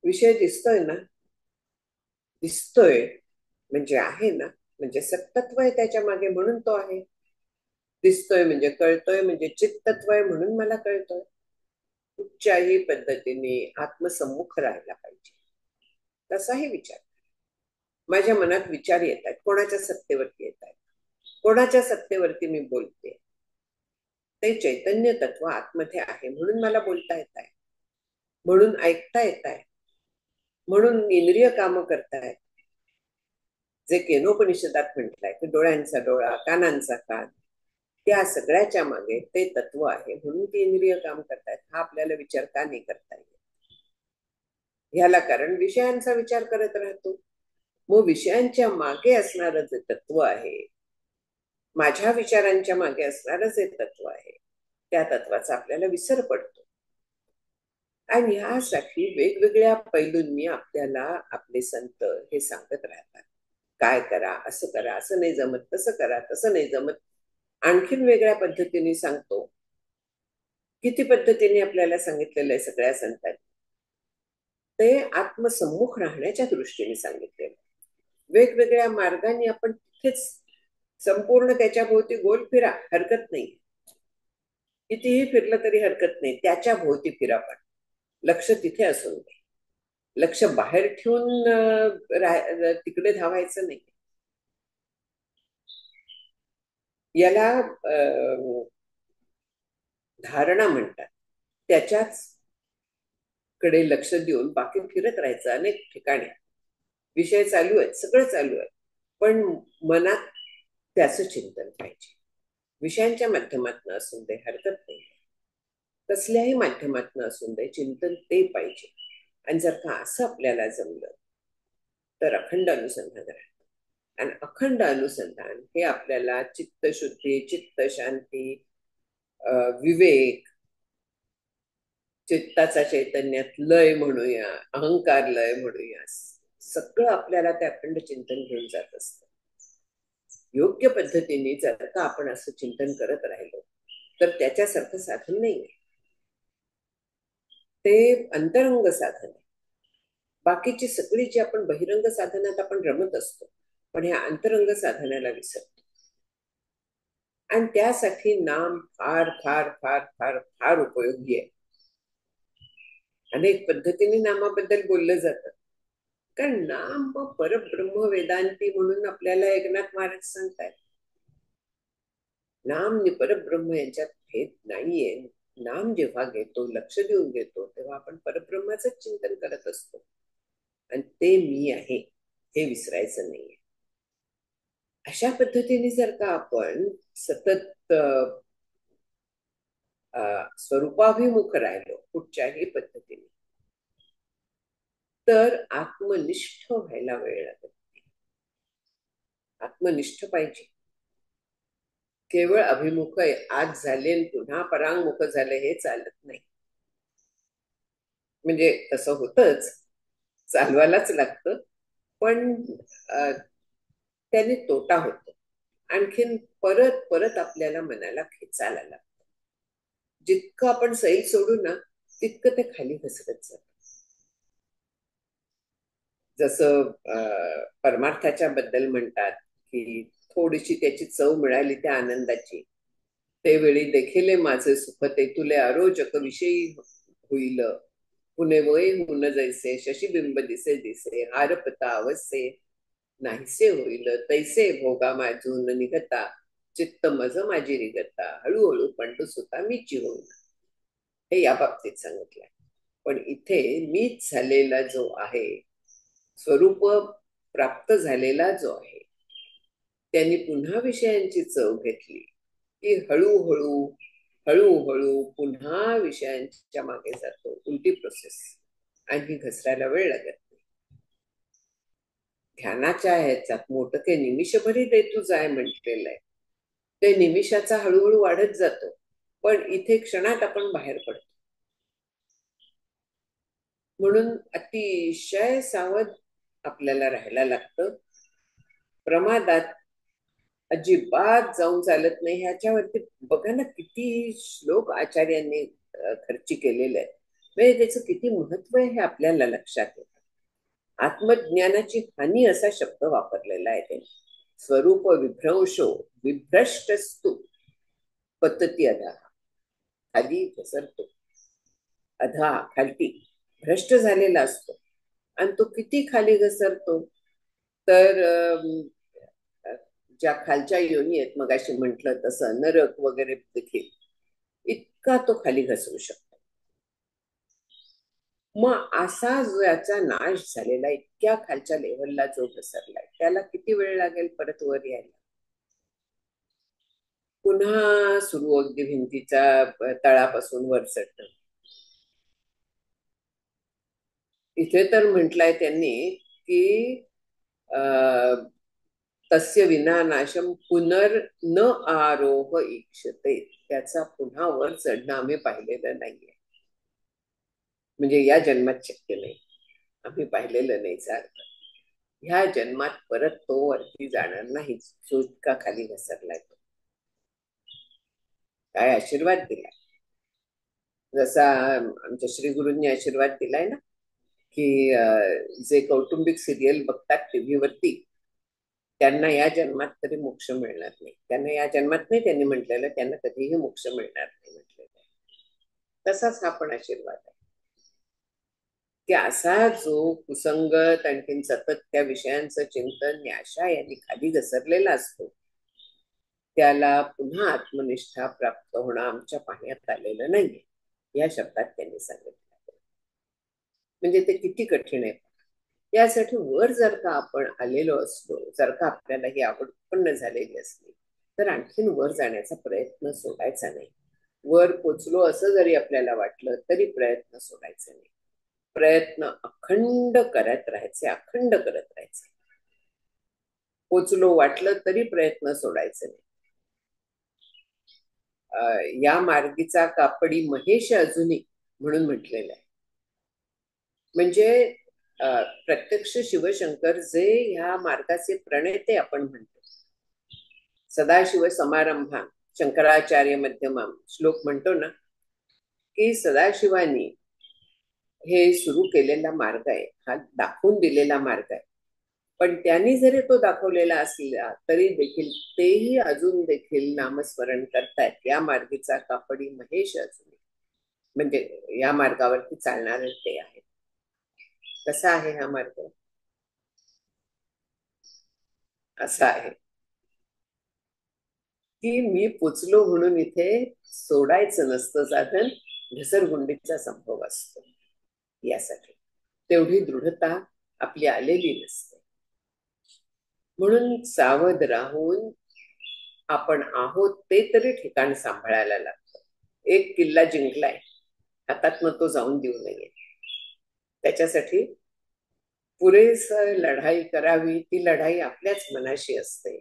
विषय दिसतोय ना, दिसतोय म्हणजे आहे ना, म्हणजे सत्तत्व आहे त्याच्या मागे म्हणून तो आहे. दिसतोय म्हणजे कळतोय, म्हणजे चित्तत्व आहे म्हणून मला कळतोय. कुठच्याही पद्धतीने आत्मसम्मुख राहायला पाहिजे. तसाही विचार, माझ्या मनात विचार येत आहेत, कोणाच्या सत्तेवरती येत आहेत, कोणाच्या सत्तेवरती मी बोलते, ते चैतन्य तत्व आतमध्ये आहे म्हणून मला बोलता येत आहे, म्हणून ऐकता येत आहे, म्हणून इंद्रिय काम करतायत. जे केनोपनिषदात म्हटलंय की डोळ्यांचा डोळा, कानांचा कान, त्या सगळ्याच्या मागे ते तत्व आहे म्हणून ती इंद्रिय काम करतायत. हा आपल्याला विचार का नाही करता येत? ह्याला कारण विषयांचा विचार करत राहतो. मग विषयांच्या मागे असणारं जे तत्व आहे, माझ्या विचारांच्या मागे असणारं जे तत्व आहे, त्या तत्वाचा आपल्याला विसर पडतो. आणि ह्यासाठी वेगवेगळ्या पैलूंनी आपल्याला आपले संत हे सांगत राहतात, काय करा, असं करा, असं नाही जमत, तसं करा, तसं नाही जमत. आणखीन वेगळ्या पद्धतीने सांगतो. किती पद्धतीने आपल्याला सांगितलेलं आहे सगळ्या संतांनी, ते आत्मसम्मुख राहण्याच्या दृष्टीने सांगितलेलं. वेगवेगळ्या मार्गाने आपण तिथेच संपूर्ण त्याच्या भोवती गोल फिरा, हरकत नाही. कितीही फिरलं तरी हरकत नाही, त्याच्या भोवती फिरा, पण लक्ष तिथे असून दे. लक्ष बाहेर ठेवून तिकडे धावायचं नाही. याला धारणा म्हणतात. त्याच्याच कडे लक्ष देऊन बाकी फिरत राहायचं अनेक ठिकाणी. विषय चालू आहेत, सगळं चालू आहे, पण मनात त्याचं चिंतन पाहिजे. विषयांच्या माध्यमातून असून दे, हरकत नाही, कसल्याही माध्यमातून असून दे, चिंतन ते पाहिजे. आणि जर का असं आपल्याला जमलं तर अखंड अनुसंधान राहतं. आणि अखंड अनुसंधान हे आपल्याला चित्तशुद्धी, चित्त शांती, विवेक, चित्ताचा चैतन्यात लय म्हणूया, अहंकार लय म्हणूया, सगळं आपल्याला ते अखंड चिंतन घेऊन जात असतं. योग्य पद्धतीने जर का आपण असं चिंतन करत राहिलो तर त्याच्यासारखं साधन नाही आहे. ते अंतरंग साधन आहे. बाकीची सगळी जी आपण बहिरंग साधनात आपण रमत असतो, पण ह्या अंतरंग साधनाला विसरतो. आणि त्यासाठी नाम फार फार फार फार फार उपयोगी आहे. अनेक पद्धतीने नामाबद्दल बोललं जातं, कारण नाम परब्रह्म वेदांती म्हणून आपल्याला एकनाथ महाराज सांगतायत. नाम आणि परब्रह्म यांच्यात भेद नाहीये. नाम जेव्हा घेतो, लक्ष देऊन घेतो, तेव्हा आपण परब्रह्माचं चिंतन करत असतो. आणि ते मी आहे हे विसरायचं नाहीये. अशा पद्धतीने जर का आपण सतत स्वरूपाभिमुख राहिलो कुठच्याही पद्धतीने, तर आत्मनिष्ठ व्हायला वेळ लागत नाही. आत्मनिष्ठ पाहिजे. केवळ अभिमुख आज झाले पुन्हा परांगमुख झाले हे चालत नाही. म्हणजे तसं होतच, चालवायलाच लागतं, पण त्याने तोटा होतो. आणखीन परत परत आपल्याला मनाला खेचायला लागतं. जितकं आपण सैल सोडू ना, तितकं ते खाली घसरत जात. जसं परमार्थाच्या बद्दल म्हणतात की थोडीशी त्याची चव मिळाली त्या आनंदाची, ते वेळी देखील माझे सुख ते तुले आरोजक विषयी होईल. पुणे वय हुन जैसे शशिबिंब दिसे दिसे हारपता अवसे नाहीसे होईल तैसे भोगा माझून निघता चित्त मज माझी रिगता हळूहळू पंडू सुता मीची होईल. हे या बाबतीत सांगितलंय. पण इथे मीच झालेला जो आहे, स्वरूप प्राप्त झालेला जो आहे, त्यांनी पुन्हा विषयांची चव घेतली की हळूहळू हळूहळू पुन्हा विषयांच्या मागे जातो. उलटी प्रोसेस. आणखी घसरायला वेळ लागत नाही. ध्यानाच्या ह्याच्यात मोठके निमिषभरी दे तू जाय म्हटलेलं आहे. ते निमिषाचा हळूहळू वाढत जातो, पण इथे क्षणात आपण बाहेर पडतो. म्हणून अतिशय सावध आपल्याला राहायला लागतं. प्रमादात अजिबात जाऊन चालत नाही. ह्याच्यावरती बघा ना किती श्लोक आचार्यांनी खर्ची केलेले आहेत. म्हणजे त्याचं किती महत्व आहे हे आपल्याला लक्षात येतं. आत्मज्ञानाची हानी असा शब्द वापरलेला आहे त्यांनी. स्वरूप विभ्रंशो विभ्रष्टस्तु पद्धती अधा, खाली घसरतो. अधा खालती भ्रष्ट झालेला असतो. आणि तो किती खाली घसरतो, तर ज्या खालच्या योनी आहेत मगाशी म्हटलं तसं नरक वगैरे देखील इतका तो खाली घसरू शकतो. मग असा जो याचा नाश झालेला इतक्या खालच्या लेवलला जो घसरलाय, त्याला किती वेळ लागेल परत वर यायला? पुन्हा सुरू अगदी भिंतीच्या तळापासून वर चढणं. इथे तर म्हटलंय त्यांनी की तस्य विनानाशम पुनर न आरोह इक्षते. त्याचा पुन्हा वर चढणं आम्ही पाहिलेलं नाहीये. म्हणजे या जन्मात शक्य नाही, आम्ही पाहिलेलं नाही. अर्थ ह्या जन्मात परत तो वरती जाणार नाही जो इतका खाली घसरलाय. तो काय आशीर्वाद दिलाय. जसा आमच्या श्री गुरूंनी आशीर्वाद दिलाय ना की जे कौटुंबिक सिरियल बघतात टीव्हीवरती, त्यांना या जन्मात तरी मोक्ष मिळणार नाही. त्यांना या जन्मात नाही त्यांनी म्हटलेलं, त्यांना कधीही मोक्ष मिळणार नाही म्हटलेलं आहे. तसाच हा पण आशीर्वाद आहे की असा जो कुसंगत आणखीन सतत त्या विषयांचं चिंतन न्याशा यांनी खाली घसरलेला असतो, त्याला पुन्हा आत्मनिष्ठा प्राप्त होणं आमच्या पाहण्यात आलेलं नाहीये. या शब्दात त्यांनी सांगितलं. म्हणजे ते किती कठीण आहे. यासाठी वर जर का आपण आलेलो असलो, जर का आपल्याला ही आवड उत्पन्न झालेली असली, तर आणखीन वर जाण्याचा प्रयत्न सोडायचा नाही. वर पोचलो असं जरी आपल्याला वाटलं तरी प्रयत्न सोडायचा नाही. प्रयत्न अखंड करत राहायचे, अखंड करत राहायचे. पोचलो वाटलं तरी प्रयत्न सोडायचे नाही. या मार्गीचा कापडी महेश अजूनही म्हणून म्हटलेलं आहे. म्हणजे प्रत्यक्ष शिवशंकर जे ह्या मार्गाचे प्रणेते आपण म्हणतो, सदाशिव समारंभा शंकराचार्य मध्यमा श्लोक म्हणतो ना की सदाशिवानी हे सुरू केलेला मार्ग आहे, हा दाखवून दिलेला मार्ग आहे. पण त्यांनी जरी तो दाखवलेला असला तरी देखील तेही अजून देखील नामस्मरण करतायत. या मार्गीचा कापडी महेश अजून, म्हणजे या मार्गावरती चालणारे ते आहेत. कसा आहे हा मार्ग? असा आहे की मी पोचलो म्हणून इथे सोडायचं नसतं साधन, घसरगुंडीचा संभव असतो. यासाठी तेवढी दृढता आपली आलेली नसते. म्हणून सावध राहून आपण आहोत ते तरी ठिकाण सांभाळायला लागतं. एक किल्ला जिंकलाय, हातातनं तो जाऊन देऊ नये. त्याच्यासाठी पुरेस लढाई करावी. ती लढाई आपल्याच मनाशी असते.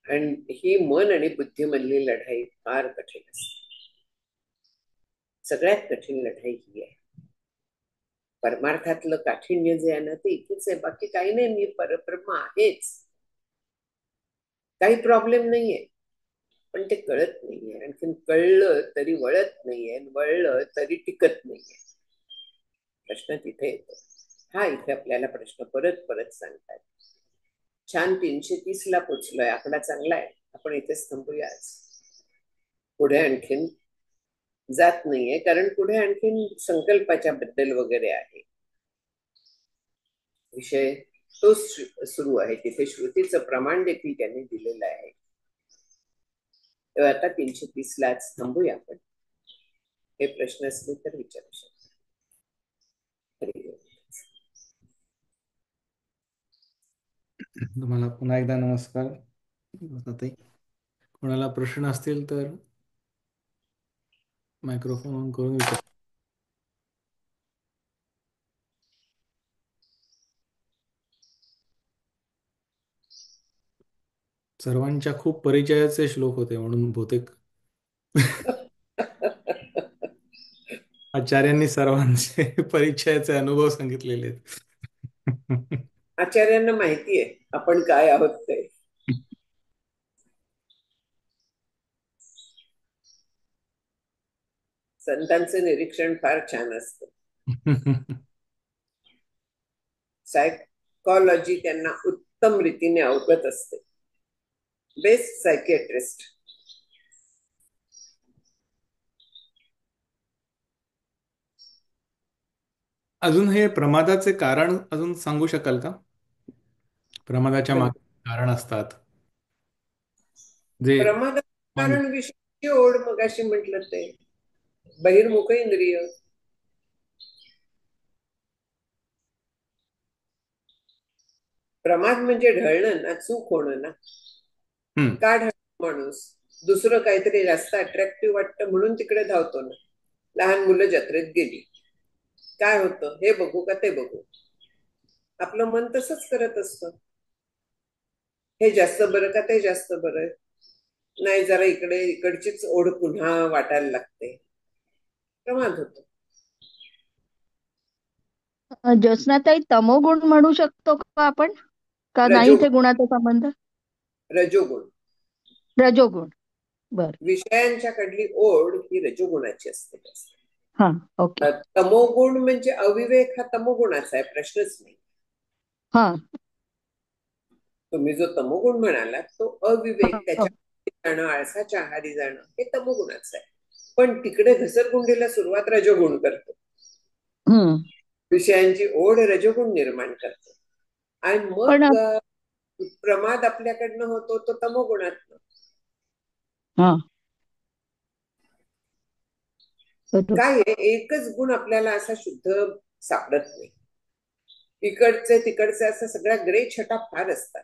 आणि ही मन आणि बुद्धीमधली लढाई फार कठीण असते. सगळ्यात कठीण लढाई ही आहे. परमार्थातलं काठिण्य जे आहे ना ते इथेच आहे, बाकी काही नाही. मी परब्रह्म आहेच, काही प्रॉब्लेम नाहीये. पण ते कळत नाहीये. आणखीन कळलं तरी वळत नाहीये, वळलं तरी टिकत नाहीये. प्रश्न तिथे येतो. हा इथे आपल्याला प्रश्न परत परत सांगतात. छान 330 ला पोचलोय, आकडा चांगला आहे. आपण इथेच थांबूया आज. पुढे आणखीन जात नाहीये, कारण पुढे आणखीन संकल्पाच्या बद्दल वगैरे आहे विषय. तो सुरू आहे. तिथे श्रुतीचं प्रमाण देखील त्यांनी दिलेलं आहे. तेव्हा आता 330 लाच थांबूया आपण. हे प्रश्न असले तर विचारू शकतो. तुम्हाला पुन्हा एकदा नमस्कार. कोणाला प्रश्न असतील तर मायक्रोफोन ऑन करून विचार. सर्वांच्या खूप परिचयाचे श्लोक होते म्हणून बहुतेक आचार्यांनी सर्वांचे परिचयाचे अनुभव सांगितलेले आहेत. आचार्यांना माहिती आहे आपण काय आहोत ते. संतांचं निरीक्षण फार छान असतं. सायकॉलॉजी त्यांना उत्तम रीतीने अवगत असते. Best psychiatrist. अजून हे प्रमादाचे कारण अजून सांगू शकाल का? प्रमादाच्या मागे कारण असतात जे प्रमाद कारण विषयाची ओढ. मगाशी म्हटलं ते बहिर्मुख इंद्रिय. प्रमाद म्हणजे ढळणं ना, चूक होणं ना. का ढळतो माणूस? दुसरं काहीतरी जास्त अट्रॅक्टिव्ह वाटतं म्हणून तिकडे धावतो ना. लहान मुलं जत्रेत गेली, काय होतं? हे बघू का ते बघू. आपलं मन तसंच करत असतं. हे जास्त बरं का ते जास्त बरं? नाही, जरा इकडे इकडचीच ओढ पुन्हा वाटायला लागते. प्रमाद होतो. ज्योत्स्नाताई, तमोगुण म्हणू शकतो का आपण? का नाही इथे गुणाचा संबंध? रजोगुण. रजोगुण. बर. विषयांच्याकडली ओढ ही रजोगुणाची असते. हा, ओके. तमोगुण म्हणजे अविवेक, हा तमोगुणाचा आहे, प्रश्नच नाही. हा, तुम्ही जो तमोगुण म्हणाला तो अविवेक, त्याच्या जाणं, आळसाच्या आहारी जाणं, हे तमोगुणाचं आहे. पण तिकडे घसरगुंडीला सुरुवात रजोगुण करतो. विषयांची ओढ रजोगुण निर्माण करतो. आणि मग प्रमाद आपल्याकडनं होतो तो तमोगुणातनं. काय एकच गुण आपल्याला असा शुद्ध सापडत नाही. इकडचे तिकडचे असं सगळ्या ग्रे छटा फार असतात.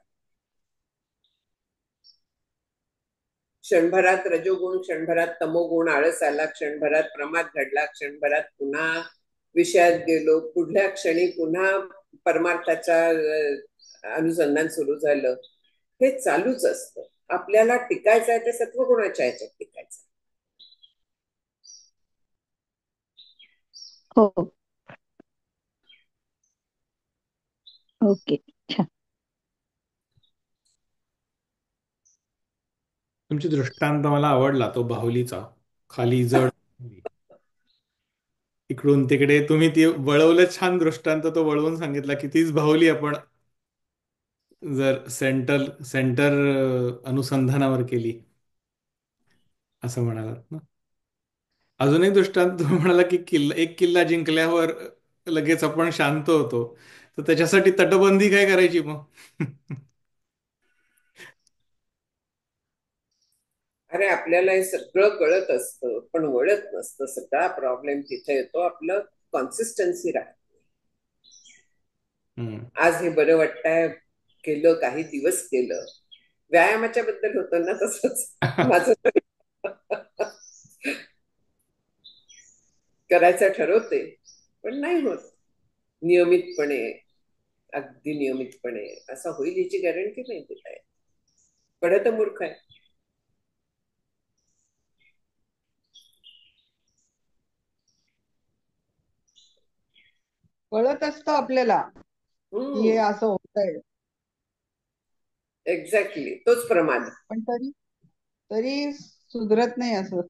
क्षणभरात रजोगुण, क्षणभरात तमोगुण, आळस आला, क्षणभरात प्रमाद घडला, क्षणभरात पुन्हा विषयात गेलो, पुढल्या क्षणी पुन्हा परमार्थाचा अनुसंधान सुरू झालं. हे चालूच असतं. आपल्याला टिकायचं आहे ते सत्वगुणाच्या ह्याच्यात टिकायचं. हो, ओके, छान. तुमची दृष्टांत मला आवडला, तो बाहुलीचा. खाली जड, इकडून तिकडे तुम्ही ती वळवलं. छान दृष्टांत तो वळवून सांगितला की तीच बाहुली आपण जर सेंटर अनुसंधानावर केली असं म्हणालात ना. अजून एक दृष्टांत तुम्ही म्हणाला की एक किल्ला जिंकल्यावर लगेच आपण शांत होतो, तर त्याच्यासाठी तटबंदी काय करायची मग? अरे, आपल्याला हे सगळं कळत असतं पण वळत नसतं. सगळा प्रॉब्लेम तिथे येतो. आपलं कॉन्सिस्टन्सी राहत. हम्म. आज हे बरं वाटतंय, केलं, काही दिवस केलं. व्यायामाच्या बद्दल होतं ना तसंच माझं. करायचं ठरवते पण नाही होत नियमितपणे. अगदी नियमितपणे असं होईल याची गॅरंटी नाही देता येत. पढत मूर्ख आहे. कळत असतं आपल्याला की हे असं होतंय, एक्झॅक्टली तोच प्रमाद. पण तरी तरी सुधरत नाही असं.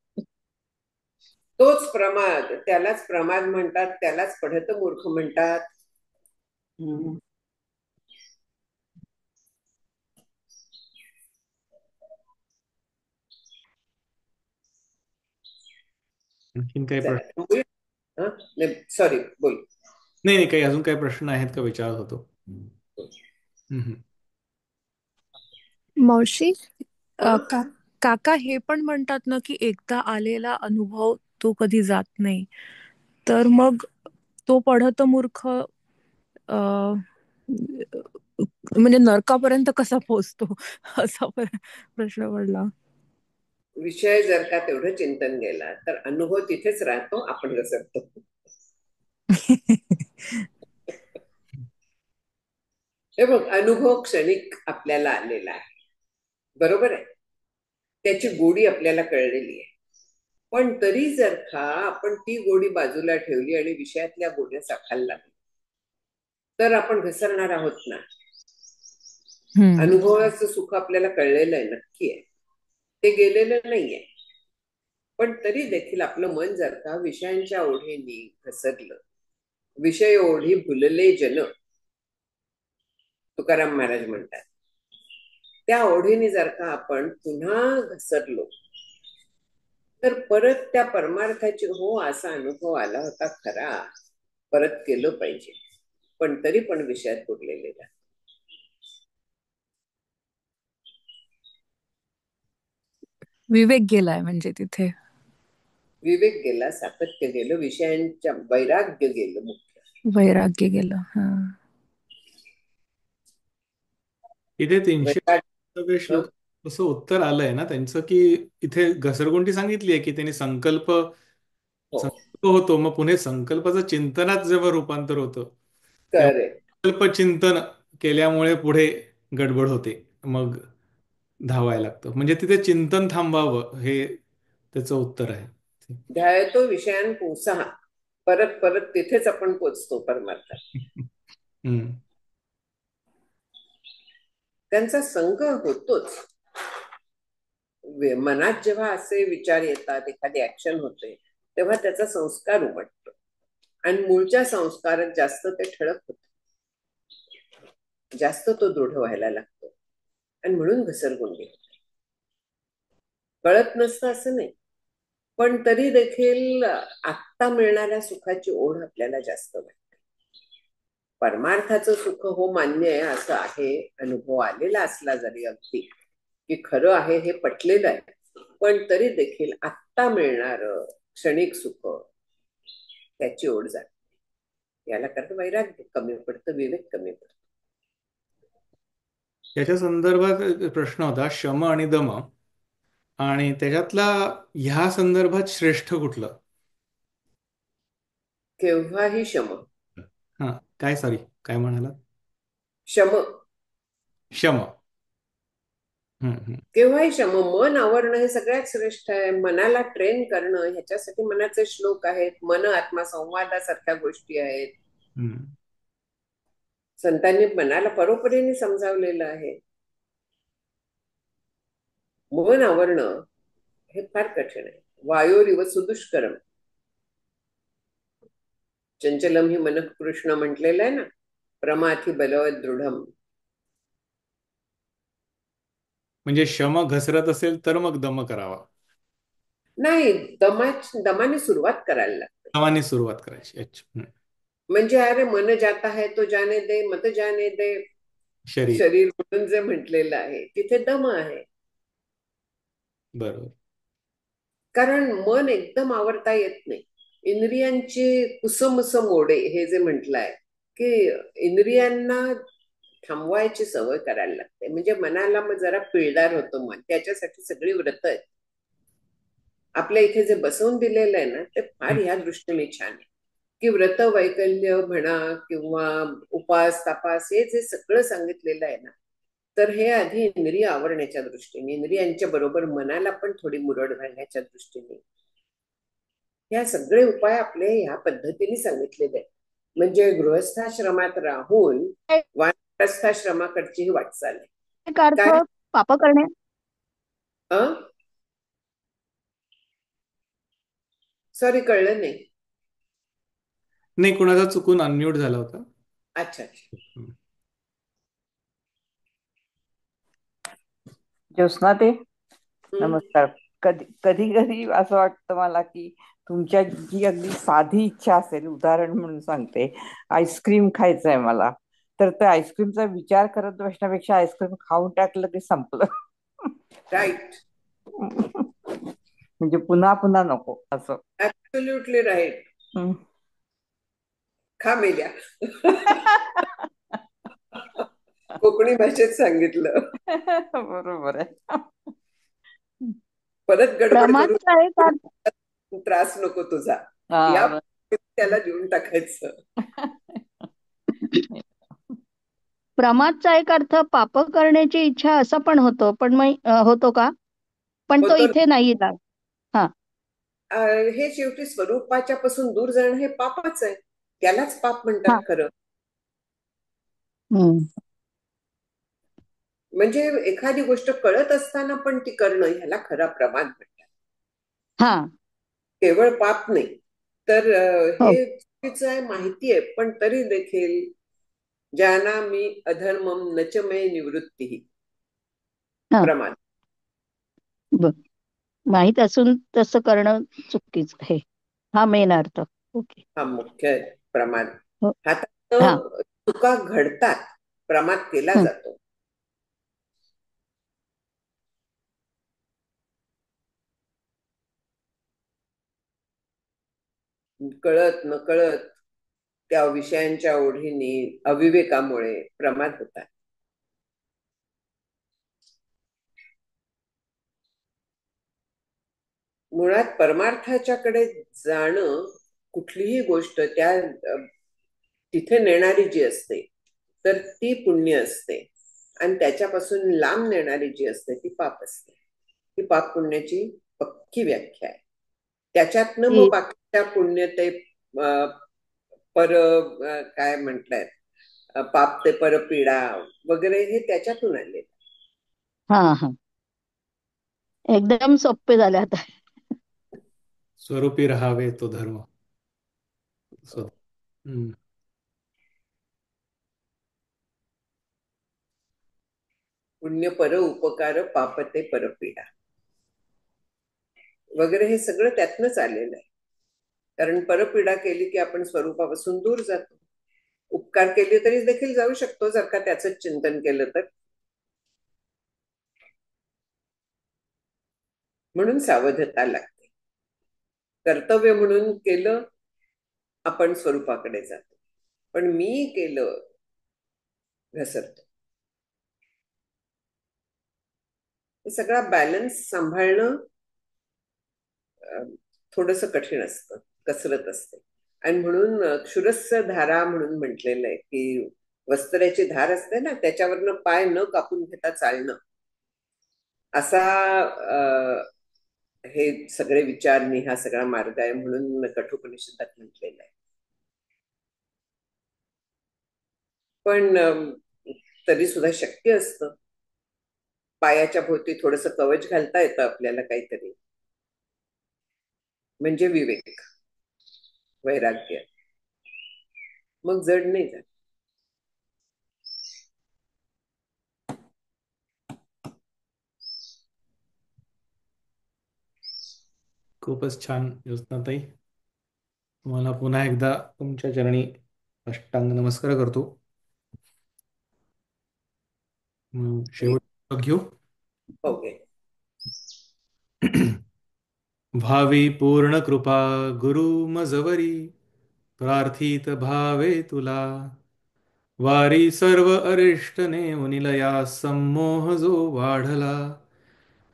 तोच प्रमाद, त्यालाच प्रमाद म्हणतात, त्यालाच पढत मूर्ख म्हणतात. हम्म. आणखीन काही चला प्रश्न? थांबूया. हं? नाही, सॉरी, बोल. नाही नाही, काही अजून काही प्रश्न आहेत का विचारत होतो. हम्म. मावशी, हं? काका हे पण म्हणतात ना की एकदा आलेला अनुभव तो कधी जात नाही, तर मग तो पढत मूर्ख म्हणजे नरकापर्यंत कसा पोहोचतो असा प्रश्न पडला. विषय जर का तेवढं चिंतन गेला तर अनुभव तिथेच राहतो, आपण घसरतो. हे बघ, अनुभव क्षणिक आपल्याला आलेला आहे, बरोबर आहे. त्याची गोडी आपल्याला कळलेली आहे. पण तरी जर का आपण ती गोडी बाजूला ठेवली आणि विषयातल्या गोड्या चाखायला लागलो तर आपण घसरणार आहोत ना. अनुभवाचं सुख आपल्याला कळलेलं आहे, नक्की आहे, ते गेलेलं नाहीये. पण तरी देखील आपलं मन जर का विषयांच्या ओढीने घसरलं, विषय ओढी भुलले जन, तुकाराम महाराज म्हणतात, त्या ओढीने जर का आपण पुन्हा घसरलो तर परत त्या परमार्थाची, हो असा अनुभव आला होता खरा, परत केलं पाहिजे, पण तरी पण विषयात बुडलेले राहतो. विवेक गेलाय म्हणजे तिथे. विवेक गेला, सातत्य गेलं, विषयांच्या वैराग्य गेलं, मुख्य वैराग्य गेलं. हा. इथे 300 वैराग्य. श्लोक असं उत्तर आलंय ना त्यांचं, की इथे घसरगुंडी सांगितली आहे की त्यांनी संकल्प हो, संकल्प होतो, मग पुढे संकल्पाचं चिंतनात जेव्हा रूपांतर होतं तेव्हा करेक्ट. संकल्प चिंतन केल्यामुळे पुढे गडबड होते, मग धावायला लागतं. म्हणजे तिथे चिंतन थांबावं हे त्याचं उत्तर आहे. ध्यायतो विषयान पुंसहा, परत परत तिथेच आपण पोचतो परमार्थात. हम्म. त्यांचा संग होतोच. मनात जेव्हा असे विचार येतात, एखादी ऍक्शन होते, तेव्हा त्याचा संस्कार उमटतो आणि मूळच्या संस्कारात जास्त ते ठळक होत, जास्त तो दृढ व्हायला लागतो आणि म्हणून घसरगुंडी होते. कळत नसतं असं नाही, पण तरी देखील आत्ता मिळणाऱ्या सुखाची ओढ आपल्याला जास्त वाटते. परमार्थाचं सुख हो मान्य आहे, असं आहे, अनुभव आलेला असला जरी अगदी की खरं आहे हे पटलेलं आहे, पण तरी देखील आत्ता मिळणार क्षणिक सुख त्याची ओढ जाते. याला कारण वैराग्य कमी पडतं, विवेक कमी पडतो. याच्या संदर्भात प्रश्न होता शम आणि दम, आणि त्याच्यातला ह्या संदर्भात श्रेष्ठ कुठलं? केव्हाही शम. हा, काय सॉरी काय म्हणालात? शम. शम. हम्म. केव्हाही शम. मन आवरणं हे सगळ्यात श्रेष्ठ आहे. मनाला ट्रेन करणं, ह्याच्यासाठी मनाचे श्लोक आहेत, मन आत्मा संवादासारख्या गोष्टी आहेत. हम्म. संतांनी मनाला परोपरीने समजावलेलं आहे. मन आवरणं हे फार कठीण आहे. वायोरिव सुदुष्करम. चंचलम ही मन कृष्ण म्हटलेलं आहे ना, प्रमाथी बलवत दृढम. म्हणजे शम घसरत असेल तर मग दम करावा? नाही, दमाने सुरुवात करायला लागते. दमाने सुरुवात करायची. अच्छा. म्हणजे अरे मन जाता है तो जाने दे, मत जाने दे, शरीर. शरीर म्हणून जे म्हटलेलं आहे तिथे दम आहे. बरोबर. कारण मन एकदम आवरता येत नाही. इंद्रियांची कुसमुस मोडे हे जे म्हटलंय की इंद्रियांना थांबवायची सवय करायला लागते. म्हणजे मनाला मग जरा पिळदार होतं मन, त्याच्यासाठी सगळी व्रत आहेत. आपल्या इथे जे बसवून दिलेलं आहे ना, ते फार ह्या दृष्टीने छान आहे. की व्रत वैकल्य म्हणा किंवा उपास तापास, हे जे सगळं सांगितलेलं आहे ना, तर हे आधी इंद्रिय आवरण्याच्या दृष्टीने, इंद्रियांच्या बरोबर मनाला पण थोडी मुरड घालण्याच्या दृष्टीने ह्या सगळे उपाय आपले ह्या पद्धतीने सांगितलेले आहेत. म्हणजे गृहस्थाश्रमात राहून वानप्रस्थाश्रमाकडची ही वाटचाल आहे. एक अर्थ काय पाप करणे. सॉरी, कळलं नाही. नाही, कुणाचा चुकून अनम्यूट झाला होता. अच्छा अच्छा. ज्योत्स्ना ते हम्म. नमस्कार. कधी कधी कधी असं वाटतं मला की तुमच्या जी अगदी साधी इच्छा असेल, उदाहरण म्हणून सांगते, आईस्क्रीम खायचं आहे मला, तर त्या आईस्क्रीमचा विचार करत बसण्यापेक्षा आईस्क्रीम खाऊन टाकलं की संपलं. राईट. म्हणजे पुन्हा पुन्हा नको असं. Absolutely right. हम्म. खा मेल्या. कोकणी भाषेत सांगितलं. बरोबर आहे. परत गडबड करून प्रमादचा एक अर्थ त्रास नको तुझा, या हा. त्याला देऊन टाकायचं. प्रमादचा एक अर्थ पाप करण्याची इच्छा असं पण होतो, पण मग होतो का? पण तो होतं. इथे नाही येणार. हा. हे शेवटी स्वरूपाच्या पासून दूर जाणं हे पापच आहे. त्यालाच पाप हा. म्हणतात खरं. हम्म. म्हणजे एखादी गोष्ट कळत असताना पण ती करणं, ह्याला खरा प्रमाद म्हणतात. हा. केवळ पाप नाही तर हो. हे चुकीचं आहे, माहिती आहे, पण तरी देखील ज्यांना मी अधर्मम नच मे निवृत्ती हा. प्रमाद. बर. माहित असून तसं करणं चुकीचं आहे. हा मेन अर्थ. ओके. हा मुख्य प्रमाद. हो. हा. हातात चुका घडतात, प्रमाद केला हम्म. जातो. कळत नकळत त्या विषयांच्या ओढीने, अविवेकामुळे प्रमाद होतात. मुळात परमार्थाच्याकडे जाणं, कुठलीही गोष्ट त्या तिथे नेणारी जी असते तर ती पुण्य असते, आणि त्याच्यापासून लांब नेणारी जी असते ती पाप असते. ही पाप पुण्याची पक्की व्याख्या आहे. त्याच्यातनं मग बाकीच्या पुण्य ते पर काय म्हटलंय, पाप ते परपीडा वगैरे, हे त्याच्यातून आले. हा हा. एकदम सोपे झाले आता. स्वरूपी राहावे तो धर्म. हम्म. पुण्य पर उपकार, पाप ते परपीडा वगैरे, हे सगळं त्यातनंच आलेलं आहे. कारण परपीडा केली की आपण स्वरूपापासून दूर जातो. उपकार केले तरी देखील जाऊ शकतो, जर का त्याचं चिंतन केलं तर. म्हणून सावधता लागते. कर्तव्य म्हणून केलं, आपण स्वरूपाकडे जातो, पण मी केलं घसरतो. हे सगळा बॅलन्स सांभाळणं थोडस कठीण असतं, कसरत असते. आणि म्हणून क्षुरस्स धारा म्हणून म्हटलेलं आहे की वस्त्राची धार असते ना, त्याच्यावरनं पाय न कापून घेता चालणं, असा हे सगळे विचारणी हा सगळा मार्ग आहे म्हणून कठोपनिषदात म्हटलेलं आहे. पण तरी सुद्धा शक्य असतं. पायाच्या भोवती थोडस कवच घालता येतं आपल्याला काहीतरी, म्हणजे विवेक, वैराग्य, मग जड नाही जात. खूपच छान ज्योत्स्नाताई. तुम्हाला पुन्हा एकदा तुमच्या चरणी अष्टांग नमस्कार करतो. शेवट घेऊ. ओके. भावी पूर्ण कृपा गुरु मजवरी, प्रार्थित भावे तुला वारी सर्व अरिष्ट नेवनिलया संमोह जो वाढला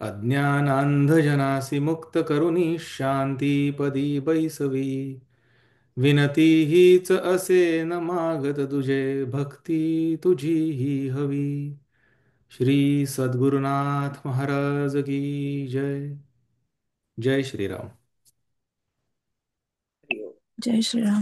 अज्ञानांधजनासी मुक्त करुणी शांतीपदी बैसवी विनती हीच असे न मागत तुझे भक्ती तुझी ही हवी श्री सद्गुरुनाथ महाराज की जय जय श्रीराम हरिओम. जय श्रीराम.